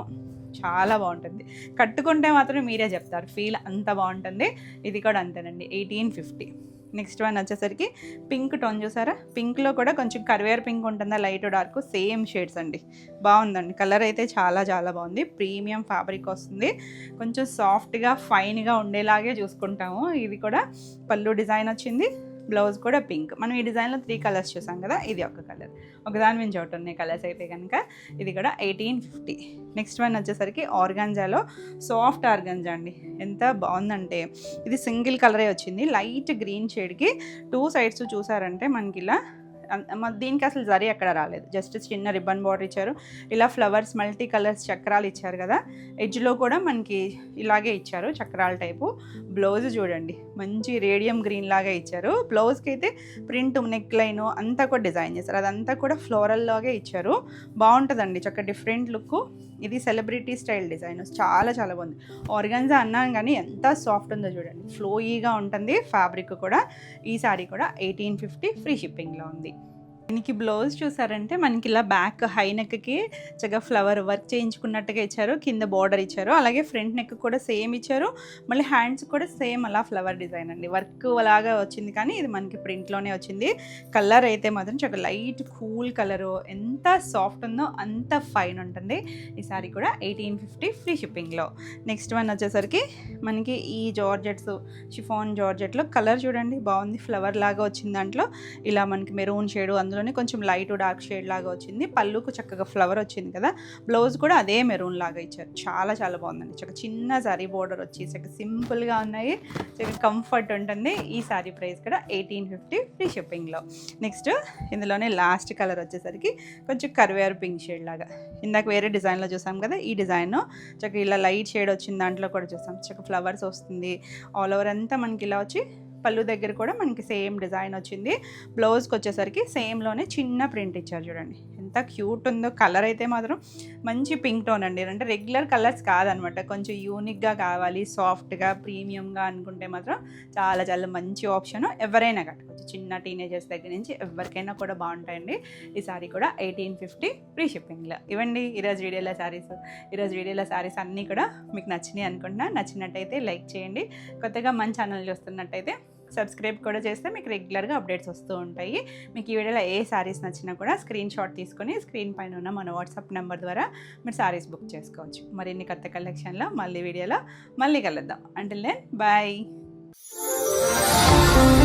చాలా బాగుంటుంది. కట్టుకుంటే మాత్రం మీరే చెప్తారు ఫీల్ అంత బాగుంటుంది. ఇది కూడా అంతేనండి 1850. నెక్స్ట్ వన్ వచ్చేసరికి పింక్ టోన్ చూసారా. పింక్లో కూడా కొంచెం కర్వేర్ పింక్ ఉంటుందా, లైట్ డార్క్ సేమ్ షేడ్స్ అండి. బాగుందండి కలర్ అయితే చాలా చాలా బాగుంది. ప్రీమియం ఫ్యాబ్రిక్ వస్తుంది. కొంచెం సాఫ్ట్గా ఫైన్గా ఉండేలాగే చూసుకుంటాము. ఇది కూడా పళ్ళు డిజైన్ వచ్చింది. బ్లౌజ్ కూడా పింక్. మనం ఈ డిజైన్లో 3 కలర్స్ చూసాం కదా. ఇది ఒక కలర్. ఒకదాని మించి ఒకటి ఉన్నాయి కలర్స్ అయితే కనుక. ఇది కూడా 1850. నెక్స్ట్ వన్ వచ్చేసరికి ఆర్గాంజాలో సాఫ్ట్ ఆర్గాంజా అండి. ఎంత బాగుందంటే ఇది సింగిల్ కలరే వచ్చింది. లైట్ గ్రీన్ షేడ్కి 2 సైడ్స్ చూసారంటే మనకి ఇలా దీనికి అసలు జరీ ఎక్కడ రాలేదు. జస్ట్ చిన్న రిబ్బన్ బార్డర్ ఇచ్చారు. ఇలా ఫ్లవర్స్ మల్టీ కలర్స్ చక్రాలు ఇచ్చారు కదా. ఎడ్జ్లో కూడా మనకి ఇలాగే ఇచ్చారు చక్రాల టైపు. బ్లౌజ్ చూడండి మంచి రేడియం గ్రీన్ లాగా ఇచ్చారు. బ్లౌజ్కి అయితే ప్రింట్ నెక్ లైన్ అంతా కూడా డిజైన్ చేశారు. అదంతా కూడా ఫ్లోరల్ లాగే ఇచ్చారు. బాగుంటుందండి చక్క డిఫరెంట్ లుక్. ఇది సెలబ్రిటీ స్టైల్ డిజైన్ చాలా చాలా బాగుంది. ఆర్గాన్జా అన్నాను కానీ ఎంత సాఫ్ట్ ఉందో చూడండి. ఫ్లోయీగా ఉంటుంది ఫ్యాబ్రిక్ కూడా. ఈ సారీ కూడా 1850 ఫ్రీ షిప్పింగ్లో ఉంది. దీనికి బ్లౌజ్ చూసారంటే మనకి ఇలా బ్యాక్ హై నెక్కి చక్కగా ఫ్లవర్ వర్క్ చేయించుకున్నట్టుగా ఇచ్చారు. కింద బార్డర్ ఇచ్చారు. అలాగే ఫ్రంట్ నెక్ కూడా సేమ్ ఇచ్చారు. మళ్ళీ హ్యాండ్స్ కూడా సేమ్ అలా ఫ్లవర్ డిజైన్ అండి. వర్క్ అలాగా వచ్చింది కానీ ఇది మనకి ప్రింట్లోనే వచ్చింది. కలర్ అయితే మాత్రం చక్కగా లైట్ కూల్ కలరు. ఎంత సాఫ్ట్ ఉందో అంత ఫైన్ ఉంటుంది. ఈ సారీ కూడా 1850 ఫ్రీ షిప్పింగ్లో. నెక్స్ట్ వన్ వచ్చేసరికి మనకి ఈ జార్జెట్స్ షిఫాన్ జార్జెట్లో కలర్ చూడండి బాగుంది. ఫ్లవర్ లాగా వచ్చింది. దాంట్లో ఇలా మనకి మెరూన్ షేడు అందులోనే కొంచెం లైట్ డార్క్ షేడ్ లాగా వచ్చింది. పళ్ళుకు చక్కగా ఫ్లవర్ వచ్చింది కదా. బ్లౌజ్ కూడా అదే మెరూన్ లాగా ఇచ్చారు. చాలా చాలా బాగుందండి. చక్కగా చిన్న సారీ బోర్డర్ వచ్చి చక్కగా సింపుల్గా ఉన్నాయి. చక్కగా కంఫర్ట్ ఉంటుంది. ఈ సారీ ప్రైస్ కూడా 1850 ఫ్రీ షిప్పింగ్లో. నెక్స్ట్ ఇందులోనే లాస్ట్ కలర్ వచ్చేసరికి కొంచెం కర్వేర్ పింక్ షేడ్ లాగా. ఇందాక వేరే డిజైన్లో చూసాం కదా. ఈ డిజైన్ చక్కగా ఇలా లైట్ షేడ్ వచ్చింది. దాంట్లో కూడా చూసాం చక్కగా ఫ్లవర్స్ వస్తుంది. ఆల్ ఓవర్ అంతా మనకి ఇలా వచ్చి పళ్ళు దగ్గర కూడా మనకి సేమ్ డిజైన్ వచ్చింది. బ్లౌజ్కి వచ్చేసరికి సేమ్లోనే చిన్న ప్రింట్ ఇచ్చారు చూడండి. ఎంత క్యూట్ ఉందో. కలర్ అయితే మాత్రం మంచి పింక్ టోన్ అండి. అంటే రెగ్యులర్ కలర్స్ కాదనమాట. కొంచెం యూనిక్గా కావాలి సాఫ్ట్గా ప్రీమియంగా అనుకుంటే మాత్రం చాలా చాలా మంచి ఆప్షన్. ఎవరైనా కట్టుకోవచ్చు. చిన్న టీనేజర్స్ దగ్గర నుంచి ఎవరికైనా కూడా బాగుంటాయండి. ఈ సారీ కూడా 1850 ఫ్రీ షిప్పింగ్లో. ఇవ్వండి ఈరోజు వీడియోలో శారీస్. ఈరోజు వీడియోలో శారీస్ అన్నీ కూడా మీకు నచ్చినాయి అనుకుంటున్నా. నచ్చినట్టయితే లైక్ చేయండి. కొత్తగా మన ఛానల్ చూస్తున్నట్టయితే సబ్స్క్రైబ్ కూడా చేస్తే మీకు రెగ్యులర్గా అప్డేట్స్ వస్తూ ఉంటాయి. మీకు ఈ వీడియోలో ఏ శారీస్ నచ్చినా కూడా స్క్రీన్ షాట్ తీసుకొని స్క్రీన్ పైన ఉన్న మన వాట్సాప్ నెంబర్ ద్వారా మీరు శారీస్ బుక్ చేసుకోవచ్చు. మరిన్ని కొత్త కలెక్షన్లో మళ్ళీ వీడియోలో మళ్ళీ కలుద్దాం. Until then bye. బాయ్.